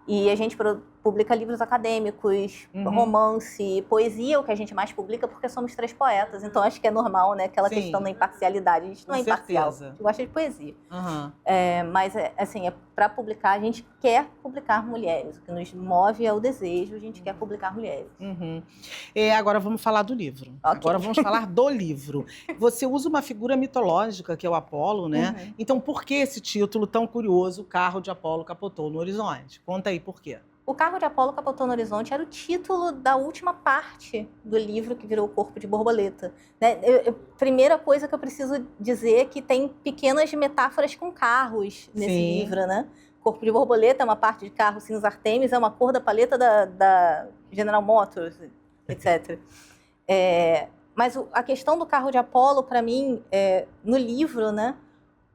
Speaker 4: E a gente publica livros acadêmicos, romance, poesia, o que a gente mais publica, porque somos 3 poetas. Então, acho que é normal, né? Aquela
Speaker 1: Sim.
Speaker 4: questão da imparcialidade. A gente não
Speaker 1: Com
Speaker 4: é imparcial,
Speaker 1: certeza.
Speaker 4: a gente gosta de poesia.
Speaker 1: Uhum.
Speaker 4: Mas, assim, para publicar, a gente quer publicar mulheres. O que nos move é o desejo, a gente quer publicar mulheres.
Speaker 1: Uhum. Agora vamos falar do livro.
Speaker 4: Ok.
Speaker 1: Agora vamos falar do livro. Você usa uma figura mitológica, que é o Apolo, né? Então, por que esse título tão curioso, O Carro de Apolo Capotou no Horizonte? Conta aí por quê.
Speaker 4: O Carro de Apolo Capotou no Horizonte era o título da última parte do livro que virou O Corpo de Borboleta. Né? Primeira coisa que eu preciso dizer é que tem pequenas metáforas com carros nesse livro, né? Corpo de Borboleta é uma parte de carro cinza Artemis, é uma cor da paleta da General Motors, etc. Mas a questão do Carro de Apolo, para mim, no livro, né?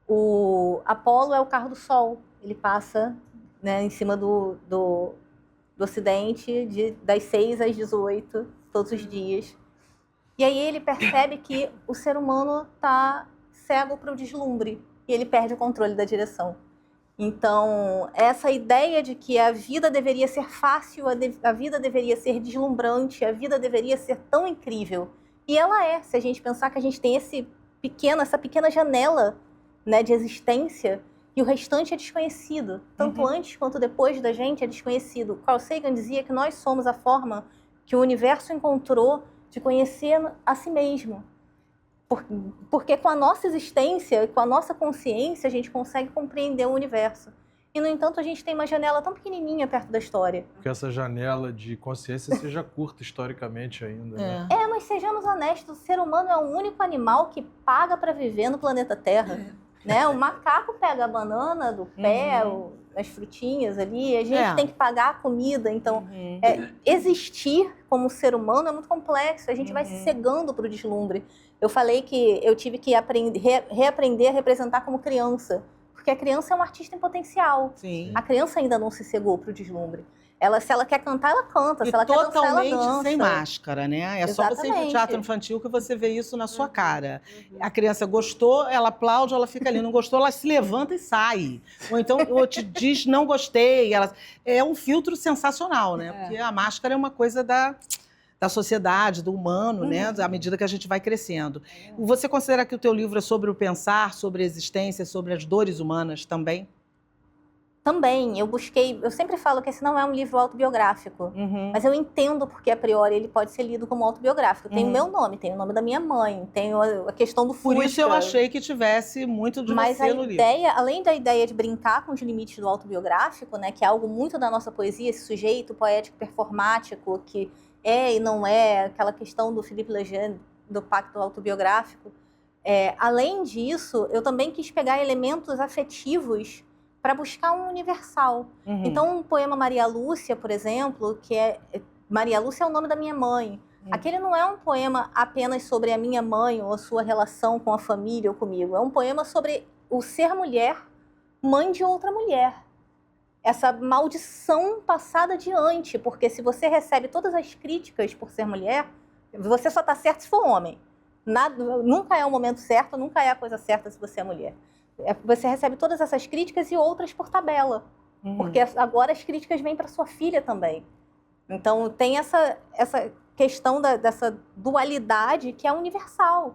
Speaker 4: O Apolo é o carro do Sol. Ele passa, né, em cima do Ocidente, das 6 às 18, todos os dias. E aí ele percebe que o ser humano está cego para o deslumbre e ele perde o controle da direção. Então, essa ideia de que a vida deveria ser fácil, a vida deveria ser deslumbrante, a vida deveria ser tão incrível. E ela é, se a gente pensar que a gente tem essa pequena janela, né, de existência, e o restante é desconhecido. Tanto antes quanto depois da gente é desconhecido. Carl Sagan dizia que nós somos a forma que o universo encontrou de conhecer a si mesmo. Porque com a nossa existência, com a nossa consciência, a gente consegue compreender o universo. E, no entanto, a gente tem uma janela tão pequenininha perto da história.
Speaker 2: Que essa janela de consciência seja curta historicamente ainda. Né?
Speaker 4: Mas sejamos honestos, o ser humano é o único animal que paga para viver no planeta Terra. Né? O macaco pega a banana do pé, as frutinhas ali, a gente tem que pagar a comida. Então, existir como ser humano é muito complexo, a gente vai se cegando para o deslumbre. Eu falei que eu tive que reaprender a representar como criança, Porque a criança é um artista em potencial.
Speaker 1: Sim.
Speaker 4: A criança ainda não se cegou para o deslumbre. Se ela quer cantar, ela canta. Se ela quer dançar, ela dança.
Speaker 1: Totalmente sem máscara, né? É só você ir pro teatro infantil que você vê isso na sua cara. A criança gostou, ela aplaude, ela fica ali. Não gostou, ela se levanta e sai. Ou então, ou te diz, não gostei. É um filtro sensacional, né? Porque a máscara é uma coisa da sociedade, do humano, né? À medida que a gente vai crescendo. Você considera que o teu livro é sobre o pensar, sobre a existência, sobre as dores humanas também?
Speaker 4: Também, eu sempre falo que esse não é um livro autobiográfico, mas eu entendo porque, a priori, ele pode ser lido como autobiográfico. Tem o meu nome, tem o nome da minha mãe, tem a questão do Fusca.
Speaker 1: Por isso eu achei que tivesse muito de você no livro.
Speaker 4: Mas além da ideia de brincar com os limites do autobiográfico, né, que é algo muito da nossa poesia, esse sujeito poético performático, que é e não é, aquela questão do Philippe Lejeune, do pacto autobiográfico, além disso, eu também quis pegar elementos afetivos para buscar um universal. Então, um poema Maria Lúcia, por exemplo, Maria Lúcia é o nome da minha mãe. Aquele não é um poema apenas sobre a minha mãe ou a sua relação com a família ou comigo. É um poema sobre o ser mulher, mãe de outra mulher. Essa maldição passada adiante, porque se você recebe todas as críticas por ser mulher, você só está certo se for homem. Nunca é o momento certo, nunca é a coisa certa se você é mulher. Você recebe todas essas críticas e outras por tabela. Porque agora as críticas vêm para sua filha também. Então, tem essa questão dessa dualidade que é universal.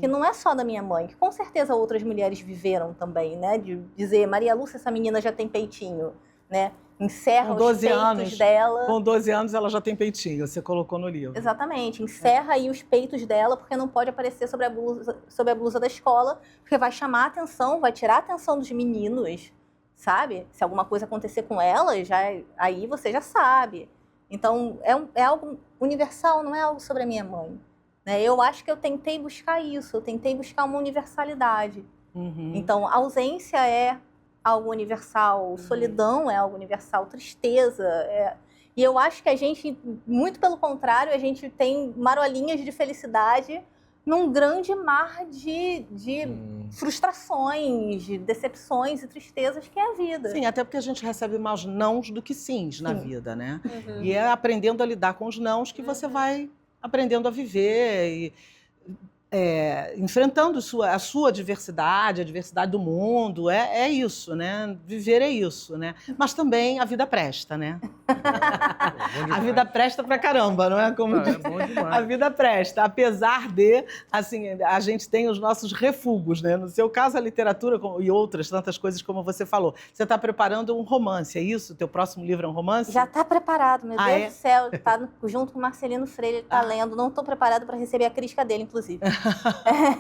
Speaker 4: Que não é só da minha mãe, que com certeza outras mulheres viveram também, né? De dizer, Maria Lúcia, essa menina já tem peitinho, né? Encerra os peitos dela.
Speaker 1: Com 12 anos ela já tem peitinho, você colocou no livro.
Speaker 4: Exatamente, encerra aí os peitos dela, porque não pode aparecer sobre a blusa da escola, porque vai chamar a atenção, vai tirar a atenção dos meninos, sabe? Se alguma coisa acontecer com ela, aí você já sabe. Então, é algo universal, não é algo sobre a minha mãe. Né? Eu acho que eu tentei buscar isso, eu tentei buscar uma universalidade. Então, a ausência é algo universal, solidão é algo universal, tristeza. E eu acho que a gente, muito pelo contrário, a gente tem marolinhas de felicidade num grande mar de frustrações, de decepções e tristezas que é a vida.
Speaker 1: Sim, até porque a gente recebe mais nãos do que sims na vida, né? E é aprendendo a lidar com os nãos que você vai aprendendo a viver e enfrentando a sua diversidade, a diversidade do mundo. É isso, né? Viver é isso, né? Mas também a vida presta, né? A vida presta pra caramba, não é?
Speaker 2: É bom demais.
Speaker 1: A vida presta, apesar de, assim, a gente tem os nossos refugos, né? No seu caso, a literatura e outras tantas coisas como você falou. Você está preparando um romance, é isso? O teu próximo livro é um romance?
Speaker 4: Já está preparado, meu Deus do céu. Está junto com o Marcelino Freire, ele está lendo. Não estou preparado para receber a crítica dele, inclusive.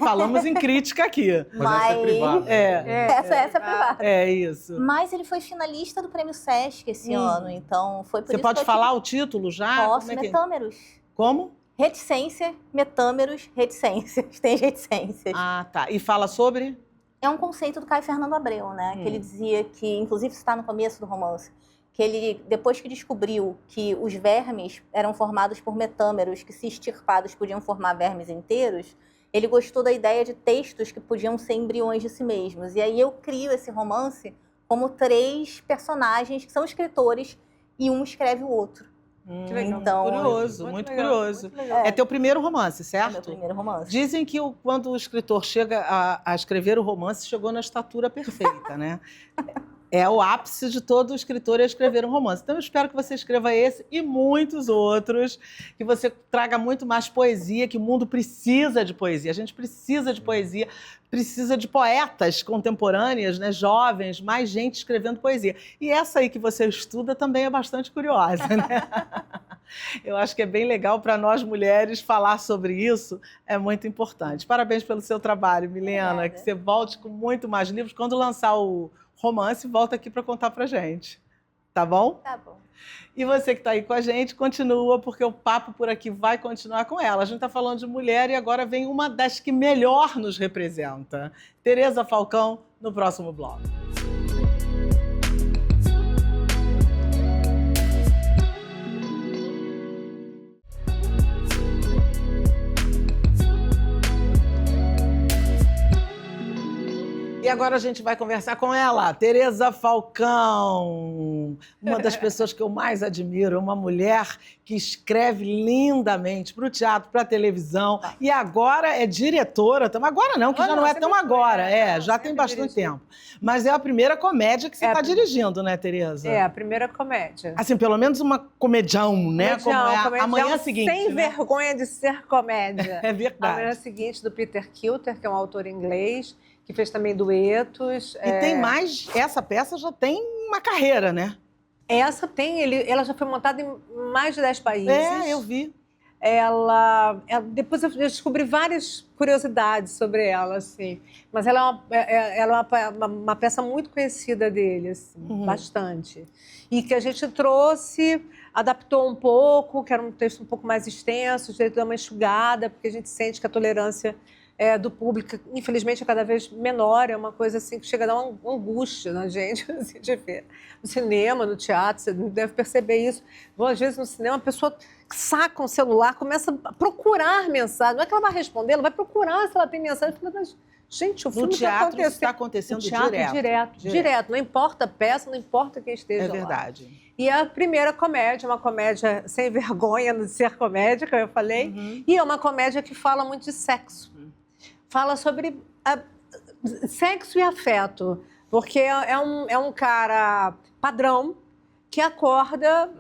Speaker 1: Falamos em crítica aqui.
Speaker 2: Mas essa é privada.
Speaker 4: Essa é privada.
Speaker 1: É isso.
Speaker 4: Mas ele foi finalista do Prêmio Sesc esse ano, então foi por
Speaker 1: Você
Speaker 4: isso
Speaker 1: pode
Speaker 4: que
Speaker 1: falar o título já?
Speaker 4: Posso, Metâmeros.
Speaker 1: Como?
Speaker 4: Reticência, metâmeros, reticências. Tem reticências.
Speaker 1: Ah, tá. E fala sobre?
Speaker 4: É um conceito do Caio Fernando Abreu, né? Que ele dizia que, inclusive está no começo do romance, que ele, depois que descobriu que os vermes eram formados por metâmeros, que se extirpados podiam formar vermes inteiros, ele gostou da ideia de textos que podiam ser embriões de si mesmos. E aí eu crio esse romance como 3 personagens que são escritores e um escreve o outro.
Speaker 3: Que legal.
Speaker 4: Então,
Speaker 1: curioso, muito
Speaker 3: legal,
Speaker 1: curioso.
Speaker 3: muito legal.
Speaker 1: É teu primeiro romance, certo?
Speaker 4: É meu primeiro romance.
Speaker 1: Dizem que quando o escritor chega a escrever o romance, chegou na estatura perfeita, né? É o ápice de todo escritor escrever um romance. Então eu espero que você escreva esse e muitos outros, que você traga muito mais poesia, que o mundo precisa de poesia. A gente precisa de poesia, precisa de poetas contemporâneas, né, jovens, mais gente escrevendo poesia. E essa aí que você estuda também é bastante curiosa, né? Eu acho que é bem legal para nós mulheres falar sobre isso, é muito importante. Parabéns pelo seu trabalho, Milena,
Speaker 4: Obrigada.
Speaker 1: que você volte com muito mais livros. Quando lançar o romance, volta aqui para contar pra gente, tá bom?
Speaker 4: Tá bom.
Speaker 1: E você que está aí com a gente, continua, porque o papo por aqui vai continuar com ela. A gente está falando de mulher e agora vem uma das que melhor nos representa. Tereza Falcão, no próximo bloco. E agora a gente vai conversar com ela, Tereza Falcão, uma das pessoas que eu mais admiro, uma mulher que escreve lindamente para o teatro, para a televisão, e agora é diretora, agora não, que já não é tão agora, já tem bastante tempo. Mas é a primeira comédia que você está dirigindo, né, Tereza?
Speaker 3: É, a primeira comédia.
Speaker 1: Assim, pelo menos uma comedião, né? Como é Amanhã Seguinte.
Speaker 3: Sem vergonha de ser comédia.
Speaker 1: É verdade.
Speaker 3: Amanhã Seguinte, do Peter Kilter, que é um autor inglês, que fez também duetos.
Speaker 1: E tem mais, essa peça já tem uma carreira, né?
Speaker 3: Essa ela já foi montada em mais de 10 países.
Speaker 1: Eu vi.
Speaker 3: Depois eu descobri várias curiosidades sobre ela, assim. Mas ela é uma peça muito conhecida dele, assim, bastante. E que a gente trouxe, adaptou um pouco, que era um texto um pouco mais extenso, a gente deu uma enxugada, porque a gente sente que a tolerância do público, infelizmente, é cada vez menor. É uma coisa assim que chega a dar uma angústia na gente, assim, de ver. No cinema, no teatro, você deve perceber isso. Às vezes, no cinema, a pessoa saca um celular, começa a procurar mensagem. Não é que ela vai responder, ela vai procurar se ela tem mensagem. Mas, gente, o filme
Speaker 1: está acontecendo
Speaker 3: direto. Não importa a peça, não importa quem esteja lá.
Speaker 1: É verdade.
Speaker 3: E a primeira comédia, uma comédia sem vergonha de ser comédia, como eu falei, e é uma comédia que fala muito de sexo. Fala sobre sexo e afeto, porque é um cara padrão que acorda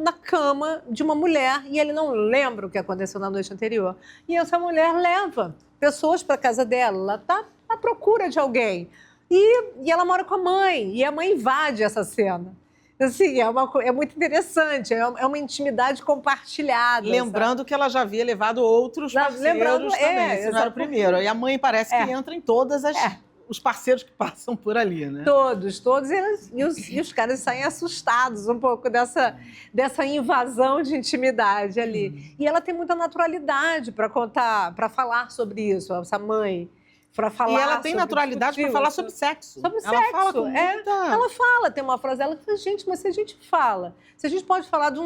Speaker 3: na cama de uma mulher e ele não lembra o que aconteceu na noite anterior. E essa mulher leva pessoas para a casa dela, ela está à procura de alguém. E ela mora com a mãe, e a mãe invade essa cena. Assim, é muito interessante, é uma intimidade compartilhada.
Speaker 1: Lembrando que ela já havia levado outros parceiros também, isso não era o primeiro. E a mãe parece que entra em todas os parceiros que passam por ali, né?
Speaker 3: Todos. E os caras saem assustados um pouco dessa invasão de intimidade ali. E ela tem muita naturalidade para contar, para falar sobre isso, essa mãe.
Speaker 1: E ela tem naturalidade para falar sobre sexo.
Speaker 3: Sobre
Speaker 1: ela
Speaker 3: sexo.
Speaker 1: Fala com muita...
Speaker 3: Ela fala, tem uma frase dela que fala, gente, mas se a gente fala, se a gente pode falar de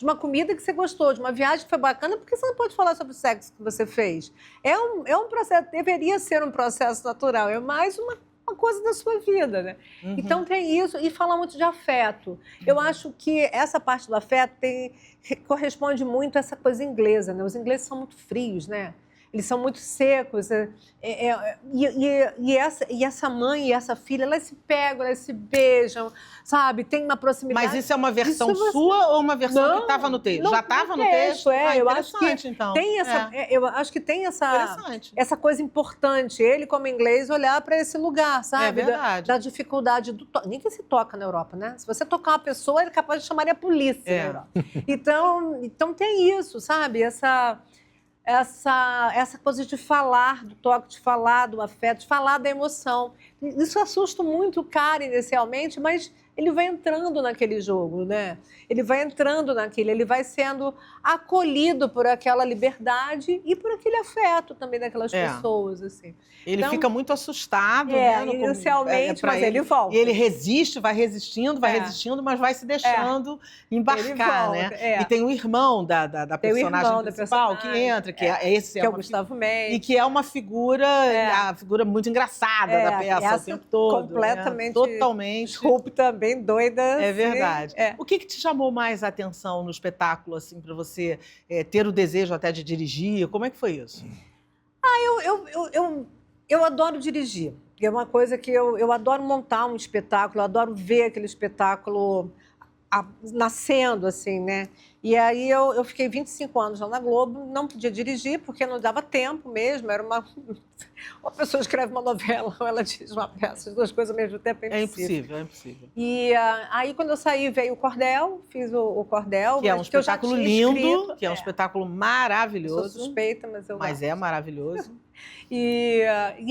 Speaker 3: uma comida que você gostou, de uma viagem que foi bacana, por que você não pode falar sobre o sexo que você fez? É um processo, deveria ser um processo natural, é mais uma coisa da sua vida, né? Então tem isso, e fala muito de afeto. Eu acho que essa parte do afeto corresponde muito a essa coisa inglesa, né? Os ingleses são muito frios, né? Eles são muito secos. E essa mãe e essa filha, elas se pegam, elas se beijam, sabe? Tem uma proximidade.
Speaker 1: Mas isso é uma versão sua ou uma versão que estava no texto? Já estava no texto?
Speaker 3: Eu acho que
Speaker 1: então.
Speaker 3: Tem eu acho que tem essa coisa importante. Ele, como inglês, olhar para esse lugar, sabe?
Speaker 1: É verdade.
Speaker 3: Da dificuldade do toque. Ninguém se toca na Europa, né? Se você tocar uma pessoa, ele é capaz de chamar a polícia na Europa. Então tem isso, sabe? Essa coisa de falar do toque, de falar do afeto, de falar da emoção. Isso assusta muito o cara inicialmente, mas ele vai entrando naquele jogo, né? Ele vai entrando naquilo, ele vai sendo acolhido por aquela liberdade e por aquele afeto também daquelas pessoas, assim.
Speaker 1: Ele fica muito assustado, né?
Speaker 3: Inicialmente, mas ele volta.
Speaker 1: E ele resiste, vai resistindo, mas vai se deixando embarcar, né? E tem o irmão da personagem principal que entra, que é
Speaker 3: o Gustavo Mendes.
Speaker 1: E que é uma figura, a figura muito engraçada da peça o tempo todo.
Speaker 3: Completamente.
Speaker 1: Totalmente.
Speaker 3: Disrupta, bem doida.
Speaker 1: É verdade. O que te chamou mais a atenção no espetáculo, assim, para você ter o desejo até de dirigir? Como é que foi isso?
Speaker 3: Eu adoro dirigir. É uma coisa que eu adoro montar um espetáculo, eu adoro ver aquele espetáculo nascendo, assim, né? E aí eu fiquei 25 anos lá na Globo, não podia dirigir porque não dava tempo mesmo, era uma pessoa escreve uma novela ou ela dirige uma peça, as duas coisas ao mesmo tempo é impossível.
Speaker 1: É impossível.
Speaker 3: E aí quando eu saí veio o Cordel, fiz o Cordel.
Speaker 1: Que é um espetáculo lindo, que é um espetáculo maravilhoso.
Speaker 3: Eu sou suspeita, mas
Speaker 1: é maravilhoso.
Speaker 3: E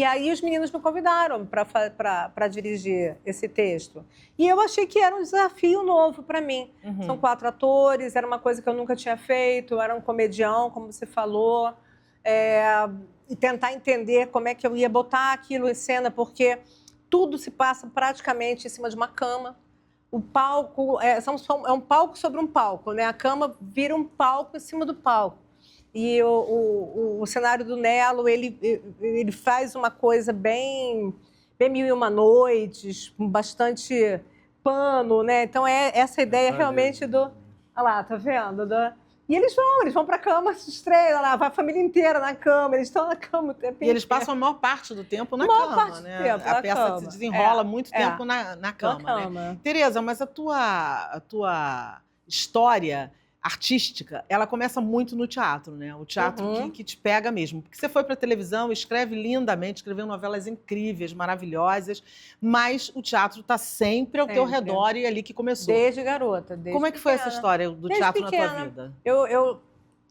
Speaker 3: aí os meninos me convidaram para dirigir esse texto. E eu achei que era um desafio novo para mim. São 4 atores, era uma coisa que eu nunca tinha feito, era um comedião, como você falou. E tentar entender como é que eu ia botar aquilo em cena, porque tudo se passa praticamente em cima de uma cama. O palco é um palco sobre um palco, né? A cama vira um palco em cima do palco. E o cenário do Nelo, ele faz uma coisa bem ver Mil e Uma Noites, com bastante pano, né? Então, essa ideia realmente do... Olha lá, tá vendo? E eles vão pra cama, se estreiam, lá, vai a família inteira na cama, eles estão na cama o tempo inteiro.
Speaker 1: E eles passam a maior parte do tempo na cama, né? A peça se desenrola muito tempo na cama, né? Tereza, mas a tua história artística, ela começa muito no teatro, né? O teatro que te pega mesmo. Porque você foi para a televisão, escreve lindamente, escreveu novelas incríveis, maravilhosas, mas o teatro está sempre ao teu redor e ali que começou.
Speaker 3: Desde garota.
Speaker 1: Como é que foi essa história do teatro na tua vida?
Speaker 3: Eu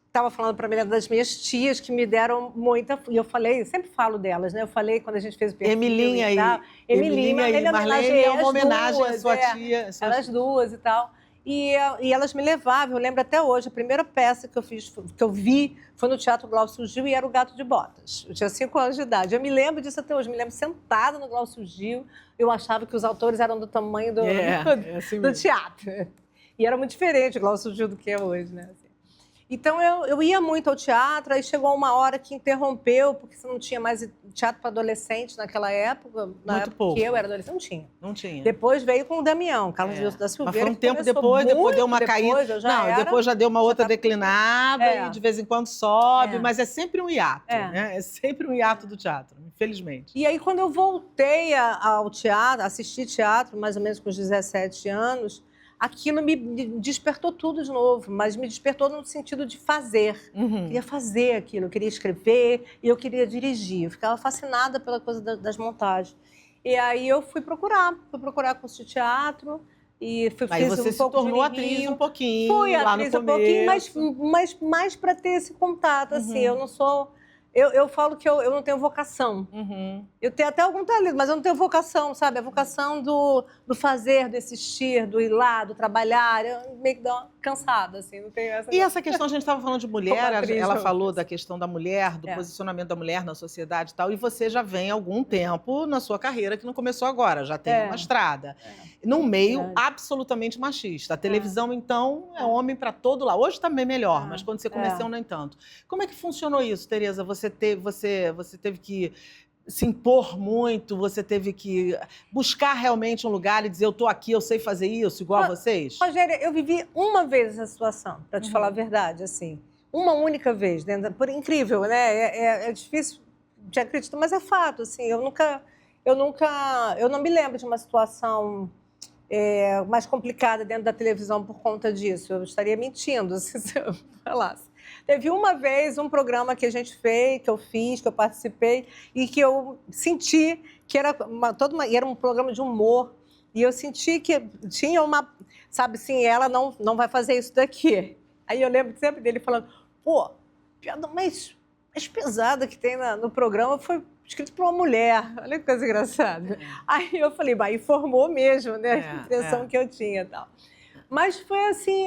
Speaker 3: estava falando para a das minhas tias que me deram muita... E eu falei, sempre falo delas, né? Eu falei quando a gente fez o perfil
Speaker 1: Emilinha
Speaker 3: e tal. Emilinha e Marlene é uma homenagem à sua tia. Elas duas e tal. E elas me levavam, eu lembro até hoje, a primeira peça que eu vi foi no Teatro Glaucio Gil e era o Gato de Botas. Eu tinha 5 anos de idade. Eu me lembro disso até hoje, me lembro sentada no Glaucio Gil, eu achava que os autores eram do tamanho do teatro. E era muito diferente o Glaucio Gil do que é hoje, né? Então, eu ia muito ao teatro, aí chegou uma hora que interrompeu, porque você não tinha mais teatro para adolescente naquela época. Na época
Speaker 1: pouco.
Speaker 3: Que eu era adolescente, não tinha.
Speaker 1: Não tinha.
Speaker 3: Depois veio com o Damião, Carlos Wilson da Silveira.
Speaker 1: Mas foi um tempo depois deu uma caída. Depois já deu uma outra declinada e de vez em quando sobe, mas é sempre um hiato, né? É sempre um hiato do teatro, infelizmente.
Speaker 3: E aí, quando eu voltei ao teatro, assisti teatro, mais ou menos com os 17 anos... Aquilo me despertou tudo de novo, mas me despertou no sentido de fazer. Eu queria fazer aquilo, eu queria escrever e eu queria dirigir. Eu ficava fascinada pela coisa das montagens. E aí eu fui procurar curso de teatro e
Speaker 1: aí você se tornou atriz um pouquinho.
Speaker 3: Fui atriz um pouquinho, mas mais para ter esse contato. Assim, eu não sou... Eu falo que eu não tenho vocação. Eu tenho até algum talento, mas eu não tenho vocação, sabe? A vocação do fazer, do assistir, do ir lá, do trabalhar. Eu meio que dou uma cansada, assim, não tenho essa...
Speaker 1: E essa questão, a gente estava falando de mulher, ela falou da questão da mulher, do posicionamento da mulher na sociedade e tal, e você já vem há algum tempo na sua carreira, que não começou agora, já tem uma estrada. Num meio absolutamente machista. A televisão, então, é homem para todo lado. Hoje também melhor, mas quando você começou, nem tanto. Como é que funcionou isso, Tereza? Você teve que se impor muito, você teve que buscar realmente um lugar e dizer, eu estou aqui, eu sei fazer isso, igual a vocês?
Speaker 3: Rogéria, eu vivi uma vez essa situação, para te falar a verdade, assim. Uma única vez, por incrível, né? É difícil de acreditar, mas é fato, assim. Eu não me lembro de uma situação mais complicada dentro da televisão por conta disso. Eu estaria mentindo se eu falasse. Teve uma vez um programa que a gente fez, que eu fiz, que eu participei, e que eu senti que era era um programa de humor, e eu senti que tinha uma... Sabe assim, ela não vai fazer isso daqui. Aí eu lembro sempre dele falando, pô, piada mais pesada que tem no programa foi escrito por uma mulher. Olha que coisa engraçada. Aí eu falei, bah, informou mesmo, né? A impressão que eu tinha e tal. Mas foi assim...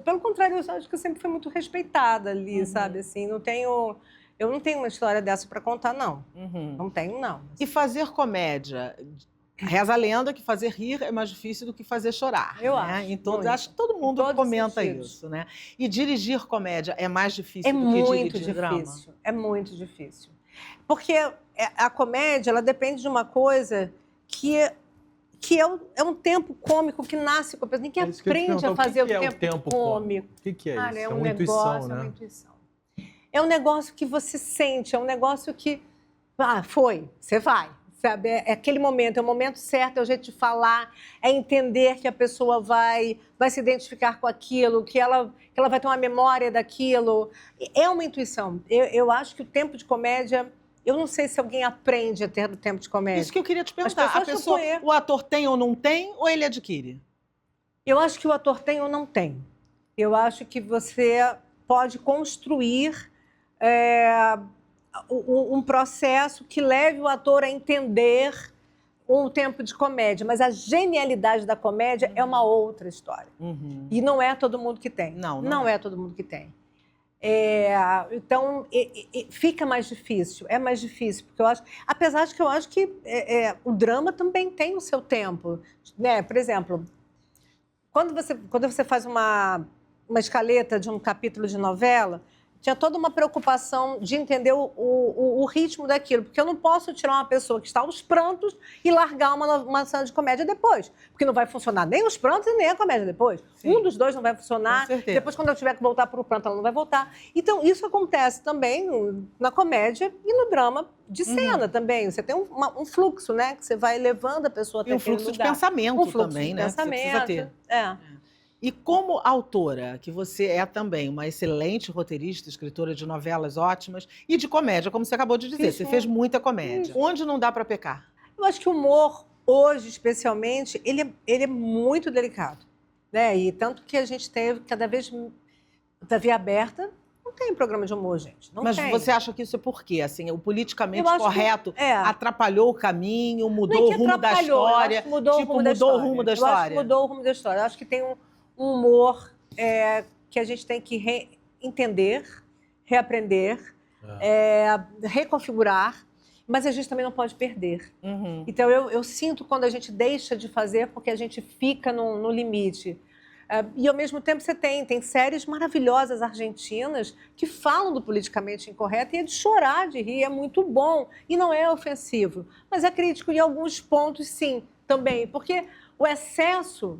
Speaker 3: pelo contrário, eu acho que eu sempre fui muito respeitada ali, sabe? Assim, eu não tenho uma história dessa para contar, não. Não tenho, não.
Speaker 1: E fazer comédia? Reza a lenda que fazer rir é mais difícil do que fazer chorar.
Speaker 3: Eu acho.
Speaker 1: Então, acho que todo mundo comenta isso, né? E dirigir comédia é mais difícil do que dirigir drama?
Speaker 3: É muito difícil. Porque a comédia, ela depende de uma coisa que é um tempo cômico que nasce com a pessoa. Ninguém aprende a fazer o tempo cômico.
Speaker 2: O que é isso?
Speaker 3: É uma intuição, né? É uma intuição. É um negócio que você sente, é um negócio que... você vai. Sabe? É aquele momento, é o momento certo, é o jeito de falar, é entender que a pessoa vai se identificar com aquilo, que ela vai ter uma memória daquilo. É uma intuição. Eu acho que o tempo de comédia... Eu não sei se alguém aprende a ter o tempo de comédia.
Speaker 1: Isso que eu queria te perguntar. O ator tem ou não tem, ou ele adquire?
Speaker 3: Eu acho que o ator tem ou não tem. Eu acho que você pode construir um processo que leve o ator a entender um tempo de comédia. Mas a genialidade da comédia é uma outra história. E não é todo mundo que tem. Não é todo mundo que tem. Então, fica mais difícil, é mais difícil, porque eu acho, apesar de que eu acho que o drama também tem o seu tempo, né? Por exemplo, quando você faz uma escaleta de um capítulo de novela, tinha toda uma preocupação de entender o ritmo daquilo, porque eu não posso tirar uma pessoa que está aos prantos e largar uma cena de comédia depois, porque não vai funcionar nem os prantos e nem a comédia depois. Sim. Um dos dois não vai funcionar, depois quando eu tiver que voltar para o pranto, ela não vai voltar. Então, isso acontece também na comédia e no drama de cena também. Você tem um fluxo, né, que você vai levando a pessoa até aquele lugar.
Speaker 1: E um fluxo de pensamento também, né?
Speaker 3: Pensamento,
Speaker 1: que você precisa ter. E como autora, que você é também uma excelente roteirista, escritora de novelas ótimas e de comédia, como você acabou de dizer, você fez muita comédia. Onde não dá para pecar?
Speaker 3: Eu acho que o humor, hoje especialmente, ele é muito delicado, né? E tanto que a gente teve cada vez TV aberta, não tem programa de humor, gente. Não
Speaker 1: Mas
Speaker 3: tem.
Speaker 1: Você acha que isso é por quê? Assim, o politicamente correto atrapalhou o caminho, mudou o rumo da história?
Speaker 3: Mudou o rumo da história.
Speaker 1: Eu acho que
Speaker 3: mudou o rumo da história. Eu acho que tem um humor que a gente tem que entender, reaprender, reconfigurar, mas a gente também não pode perder. Então, eu sinto quando a gente deixa de fazer porque a gente fica no limite. E, ao mesmo tempo, você tem séries maravilhosas argentinas que falam do politicamente incorreto e é de chorar, de rir, é muito bom. E não é ofensivo, mas é crítico em alguns pontos, sim, também. Porque o excesso,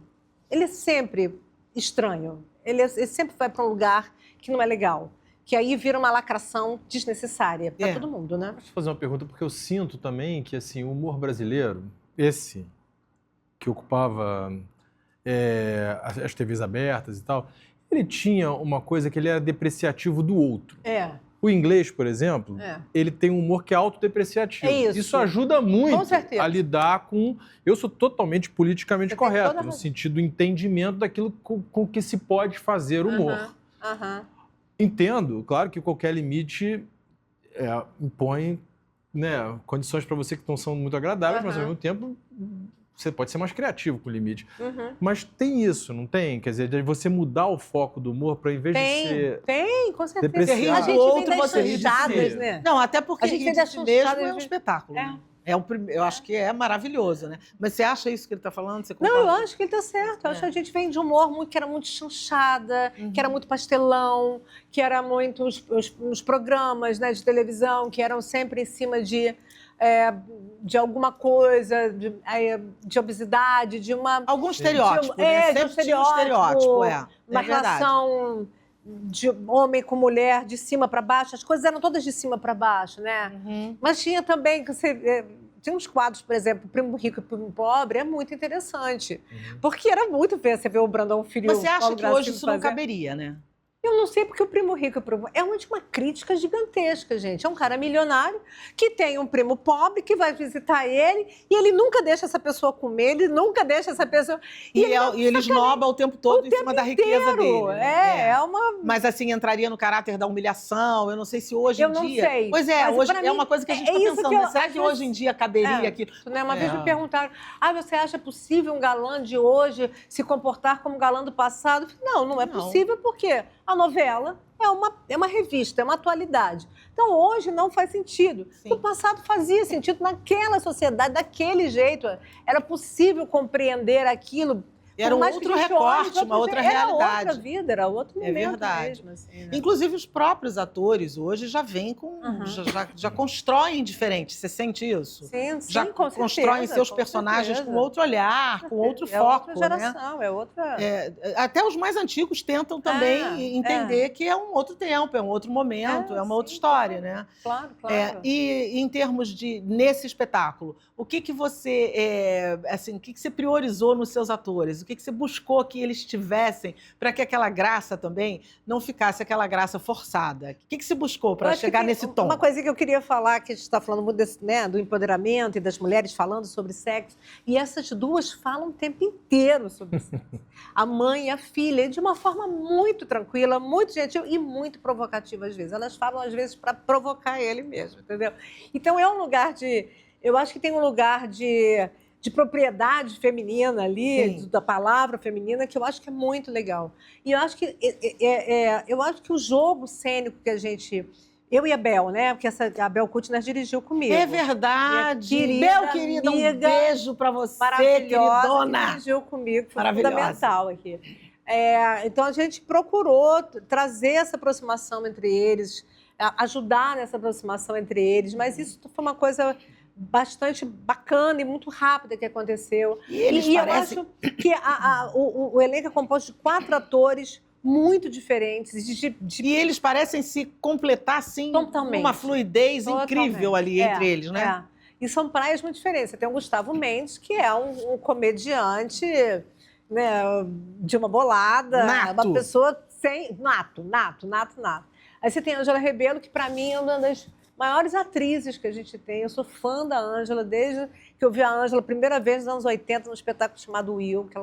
Speaker 3: ele é sempre estranho. Ele sempre vai para um lugar que não é legal. Que aí vira uma lacração desnecessária para todo mundo, né?
Speaker 2: Deixa eu fazer uma pergunta, porque eu sinto também que assim, o humor brasileiro, esse que ocupava as TVs abertas e tal, ele tinha uma coisa que ele era depreciativo do outro. O inglês, por exemplo, ele tem um humor que é autodepreciativo. Isso ajuda muito a lidar com... Eu sou totalmente politicamente correto, no sentido do entendimento daquilo com que se pode fazer humor. Entendo, claro que qualquer limite impõe, né, condições para você que não são muito agradáveis, mas ao mesmo tempo você pode ser mais criativo com o limite. Mas tem isso, não tem? Quer dizer, de você mudar o foco do humor para, em vez de ser...
Speaker 3: Tem, com certeza.
Speaker 1: A gente
Speaker 3: outro, vem das chanchadas, né?
Speaker 1: Não, até porque
Speaker 3: a gente vem das
Speaker 1: mesmo é um espetáculo. Eu acho que é maravilhoso, né? Mas você acha isso que ele está falando? Você
Speaker 3: não, eu acho que ele está certo. Eu acho que a gente vem de humor que era muito chanchada, que era muito pastelão, que era muito os programas, né, de televisão, que eram sempre em cima de alguma coisa, de obesidade, de uma...
Speaker 1: Algum estereótipo, né? Sempre tinha um estereótipo,
Speaker 3: uma relação de homem com mulher, de cima para baixo. As coisas eram todas de cima para baixo, né? Mas tinha também... Tinha uns quadros, por exemplo, Primo Rico e Primo Pobre, é muito interessante. Porque era muito feio você ver o Brandão Filho...
Speaker 1: Mas você acha que hoje isso não caberia, né?
Speaker 3: Eu não sei, porque o Primo Rico é uma crítica gigantesca, gente. É um cara milionário que tem um primo pobre que vai visitar ele e ele nunca deixa essa pessoa comer, ele nunca deixa essa pessoa...
Speaker 1: E ele esnoba o tempo todo em cima da riqueza dele. Né? Mas assim, entraria no caráter da humilhação, eu não sei se hoje em dia... Eu não sei. Pois é, hoje é uma coisa que a gente está pensando. Será que hoje em dia caberia aquilo?
Speaker 3: Uma vez me perguntaram, você acha possível um galã de hoje se comportar como um galã do passado? Eu falei, não é possível, por quê? A novela é uma revista, é uma atualidade. Então, hoje não faz sentido. No passado fazia sentido, naquela sociedade, daquele jeito. Era possível compreender aquilo.
Speaker 1: Era um outro recorte, uma outra realidade.
Speaker 3: Era outra vida, era outro momento.
Speaker 1: É verdade.
Speaker 3: Mesmo, assim, né?
Speaker 1: Inclusive, os próprios atores hoje já vêm com... Já constroem diferente. Você sente isso?
Speaker 3: Sim,
Speaker 1: já
Speaker 3: com certeza,
Speaker 1: constroem seus personagens com outro olhar, com outro foco.
Speaker 3: É outra geração,
Speaker 1: né?
Speaker 3: é outra...
Speaker 1: até os mais antigos tentam também entender que é um outro tempo, é um outro momento, é uma outra história, né?
Speaker 3: Claro.
Speaker 1: E em termos de... Nesse espetáculo, o que você... o que você priorizou nos seus atores? O que você buscou que eles tivessem para que aquela graça também não ficasse aquela graça forçada? O que você buscou para chegar nesse tom?
Speaker 3: Uma coisa que eu queria falar, que a gente está falando muito do empoderamento e das mulheres falando sobre sexo, e essas duas falam o tempo inteiro sobre sexo. A mãe e a filha, de uma forma muito tranquila, muito gentil e muito provocativa às vezes. Elas falam às vezes para provocar ele mesmo, entendeu? Então é um lugar de... Eu acho que tem um lugar de propriedade feminina ali, da palavra feminina, que eu acho que é muito legal. E eu acho que o jogo cênico que a gente... Eu e a Bel, né? Porque a Bel Kutner dirigiu comigo.
Speaker 1: É verdade. Bel, querida, um beijo para você,
Speaker 3: maravilhosa,
Speaker 1: queridona.
Speaker 3: Dirigiu comigo, foi fundamental aqui. Então, a gente procurou trazer essa aproximação entre eles, ajudar nessa aproximação entre eles, mas isso foi uma coisa bastante bacana e muito rápida que aconteceu.
Speaker 1: E
Speaker 3: eu acho que o elenco é composto de 4 atores muito diferentes.
Speaker 1: E eles parecem se completar, assim,
Speaker 3: Totalmente.
Speaker 1: uma fluidez incrível ali entre eles, né?
Speaker 3: E são praias muito diferentes. Você tem o Gustavo Mendes, que é um comediante, né, de uma bolada.
Speaker 1: Nato.
Speaker 3: Uma pessoa sem... Nato. Aí você tem a Ângela Rebelo, que para mim é uma das maiores atrizes que a gente tem. Eu sou fã da Ângela, desde que eu vi a Ângela a primeira vez nos anos 80, num espetáculo chamado Will, que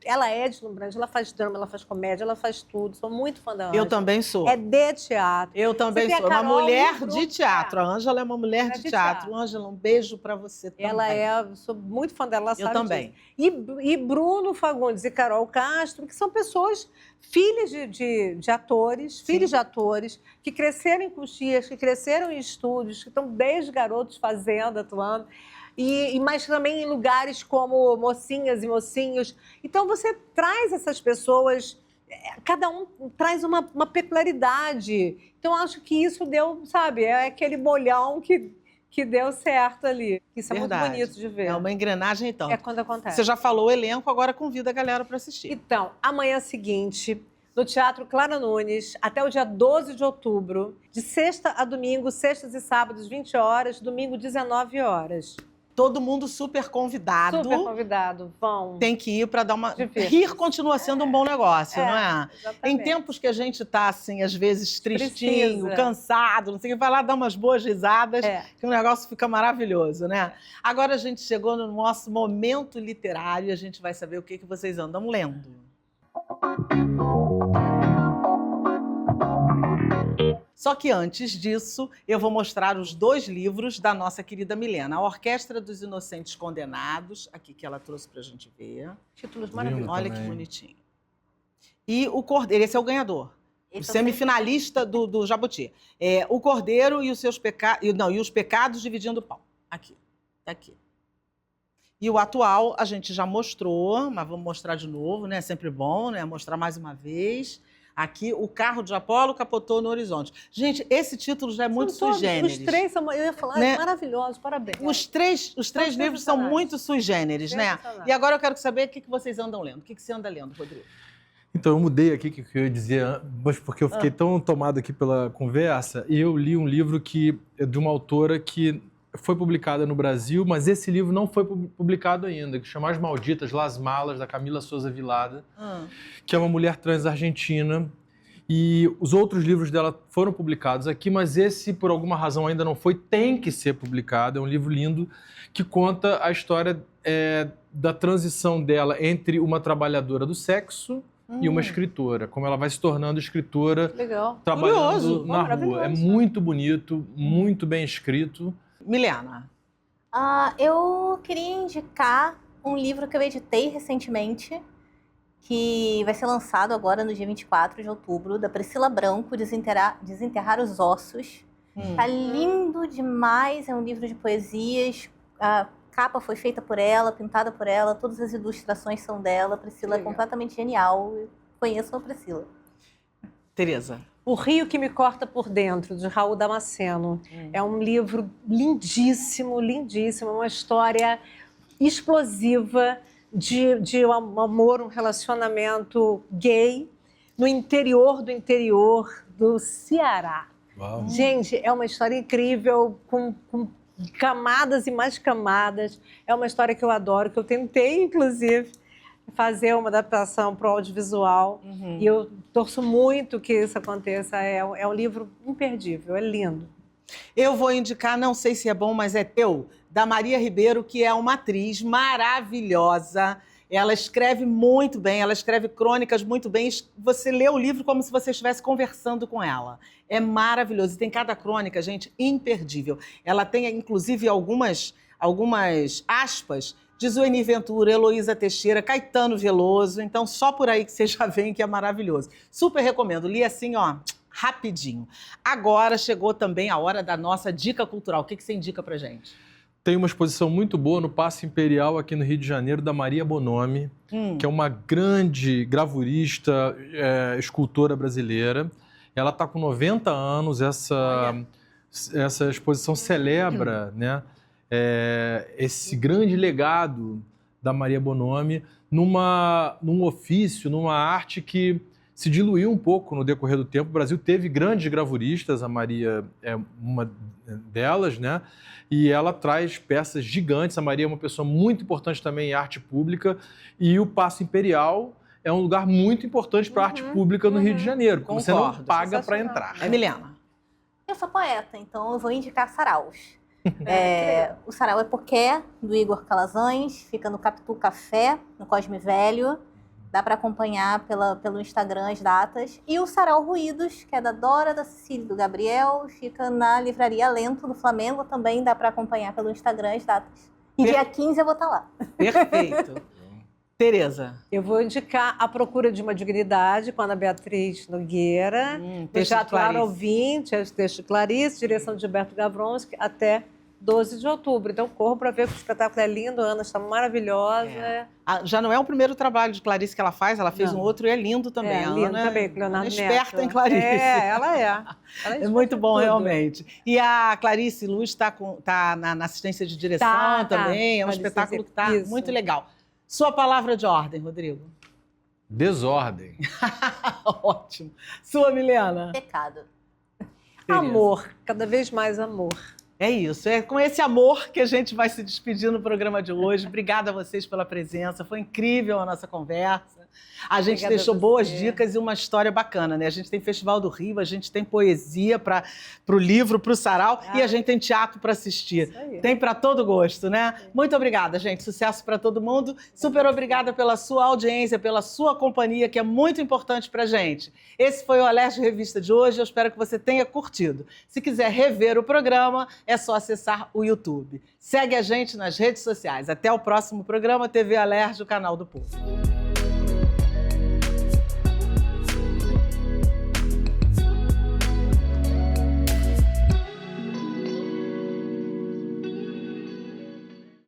Speaker 3: ela é deslumbrante, ela faz drama, ela faz comédia, ela faz tudo. Sou muito fã da Ângela.
Speaker 1: Eu também sou.
Speaker 3: É de teatro.
Speaker 1: Eu também sou. Uma mulher de teatro. A Ângela é uma mulher de teatro. Ângela, um beijo pra você também.
Speaker 3: Eu sou muito fã dela, ela sabe
Speaker 1: Eu também.
Speaker 3: disso. E Bruno Fagundes e Carol Castro, que são pessoas, filhas de atores, filhos de atores, que cresceram em Coxias, que cresceram em estúdios, que estão desde garotos fazendo, atuando. Mas também em lugares como Mocinhas e Mocinhos. Então, você traz essas pessoas, cada um traz uma peculiaridade. Então, acho que isso deu, sabe, é aquele bolhão que deu certo ali. Isso é muito bonito de ver.
Speaker 1: É uma engrenagem, então.
Speaker 3: É quando acontece.
Speaker 1: Você já falou o elenco, agora convida a galera para assistir.
Speaker 3: Então, amanhã seguinte, no Teatro Clara Nunes, até o dia 12 de outubro, de sexta a domingo, sextas e sábados, 20 horas, domingo, 19 horas.
Speaker 1: Todo mundo super convidado.
Speaker 3: Super convidado, vão.
Speaker 1: Tem que ir para dar uma... Rir continua sendo um bom negócio, não é?
Speaker 3: Exatamente.
Speaker 1: Em tempos que a gente tá, assim, às vezes tristinho, cansado, não sei o que, vai lá dar umas boas risadas, que o negócio fica maravilhoso, né? Agora a gente chegou no nosso momento literário e a gente vai saber o que vocês andam lendo. Só que antes disso, eu vou mostrar os 2 livros da nossa querida Milena. A Orquestra dos Inocentes Condenados, aqui que ela trouxe pra gente ver.
Speaker 3: Títulos maravilhosos.
Speaker 1: Olha que bonitinho. E o Cordeiro, esse é o ganhador. O semifinalista do Jabuti. O Cordeiro e os seus pecados. E os pecados dividindo o pão. Aqui. Tá aqui. E o atual a gente já mostrou, mas vamos mostrar de novo, né? É sempre bom, né? Mostrar mais uma vez. Aqui, O Carro de Apolo Capotou no Horizonte. Gente, esse título já é muito sui generis.
Speaker 3: Os 3 são, eu ia falar,
Speaker 1: né?
Speaker 3: Maravilhosos, parabéns.
Speaker 1: Os três livros são muito sui generis, né? E agora eu quero saber o que vocês andam lendo. O que você anda lendo, Rodrigo?
Speaker 2: Então, eu mudei aqui o que eu ia dizer, mas porque eu fiquei tão tomado aqui pela conversa, e eu li um livro de uma autora que foi publicada no Brasil, mas esse livro não foi publicado ainda, que chama As Malditas, Las Malas, da Camila Souza Vilada, que é uma mulher trans argentina. E os outros livros dela foram publicados aqui, mas esse, por alguma razão, ainda não foi. Tem que ser publicado. É um livro lindo que conta a história da transição dela entre uma trabalhadora do sexo e uma escritora. Como ela vai se tornando escritora, trabalhando na rua. É muito bonito, muito bem escrito.
Speaker 1: Milena.
Speaker 4: Eu queria indicar um livro que eu editei recentemente, que vai ser lançado agora no dia 24 de outubro, da Priscila Branco, Desenterrar os Ossos. Tá lindo demais, é um livro de poesias, a capa foi feita por ela, pintada por ela, todas as ilustrações são dela. A Priscila é completamente genial, conheçam a Priscila.
Speaker 1: Tereza.
Speaker 3: O Rio que me corta por dentro, de Raul Damasceno. É um livro lindíssimo, lindíssimo, uma história explosiva de um amor, um relacionamento gay no interior do Ceará.
Speaker 2: Uau.
Speaker 3: Gente, é uma história incrível, com camadas e mais camadas. É uma história que eu adoro, que eu tentei, inclusive, fazer uma adaptação para o audiovisual. E eu torço muito que isso aconteça. É um livro imperdível, é lindo.
Speaker 1: Eu vou indicar, não sei se é bom, mas é teu, da Maria Ribeiro, que é uma atriz maravilhosa. Ela escreve muito bem, ela escreve crônicas muito bem. Você lê o livro como se você estivesse conversando com ela. É maravilhoso. E tem cada crônica, gente, imperdível. Ela tem, inclusive, algumas aspas de Zueni Ventura, Heloísa Teixeira, Caetano Veloso. Então, só por aí que você já vê que é maravilhoso. Super recomendo. Li assim, ó, rapidinho. Agora chegou também a hora da nossa dica cultural. O que você indica pra gente?
Speaker 2: tem uma exposição muito boa no Paço Imperial, aqui no Rio de Janeiro, da Maria Bonomi, que é uma grande gravurista, escultora brasileira. Ela está com 90 anos, essa exposição celebra, né, esse grande legado da Maria Bonomi num ofício, numa arte que se diluiu um pouco no decorrer do tempo. O Brasil teve grandes gravuristas, a Maria é uma delas, né? E ela traz peças gigantes. A Maria é uma pessoa muito importante também em arte pública, e o Paço Imperial é um lugar muito importante para a arte pública no Rio de Janeiro, porque você não paga para entrar.
Speaker 1: Milena.
Speaker 4: Eu sou poeta, então eu vou indicar saraus. O sarau é Poqué, do Igor Calazans, fica no Capitu Café, no Cosme Velho. Dá para acompanhar pelo Instagram as datas. E o Sarau Ruídos, que é da Dora, da Cecília e do Gabriel, fica na Livraria Lento, do Flamengo. Também dá para acompanhar pelo Instagram as datas. E dia 15 eu vou estar lá.
Speaker 1: Perfeito. Tereza.
Speaker 3: Eu vou indicar A Procura de uma Dignidade, com a Ana Beatriz Nogueira. No Teatro Lara Ouvinte, texto de Clarice, direção de Gilberto Gavronski, até 12 de outubro. Então, corro para ver que o espetáculo é lindo, a Ana está maravilhosa.
Speaker 1: Já não é o primeiro trabalho de Clarice que ela faz, ela fez um outro e é lindo também.
Speaker 3: Lindo também, com Leonardo Neto.
Speaker 1: Esperta em Clarice.
Speaker 3: Ela é.
Speaker 1: É muito bom, realmente. E a Clarice Luz está na assistência de direção também, é um espetáculo que está muito legal. Sua palavra de ordem, Rodrigo.
Speaker 2: Desordem.
Speaker 1: Ótimo. Sua, Milena.
Speaker 4: Pecado.
Speaker 3: Amor, cada vez mais amor.
Speaker 1: É isso, é com esse amor que a gente vai se despedir no programa de hoje. Obrigada a vocês pela presença, foi incrível a nossa conversa. A gente deixou boas dicas e uma história bacana, né? A gente tem Festival do Rio, a gente tem poesia para o livro, para o sarau, e a gente tem teatro para assistir. Tem para todo gosto, né? Muito obrigada, gente. Sucesso para todo mundo. Super obrigada pela sua audiência, pela sua companhia, que é muito importante para a gente. Esse foi o Alerj Revista de hoje. Eu espero que você tenha curtido. Se quiser rever o programa, é só acessar o YouTube. Segue a gente nas redes sociais. Até o próximo programa TV Alerj, o canal do Povo.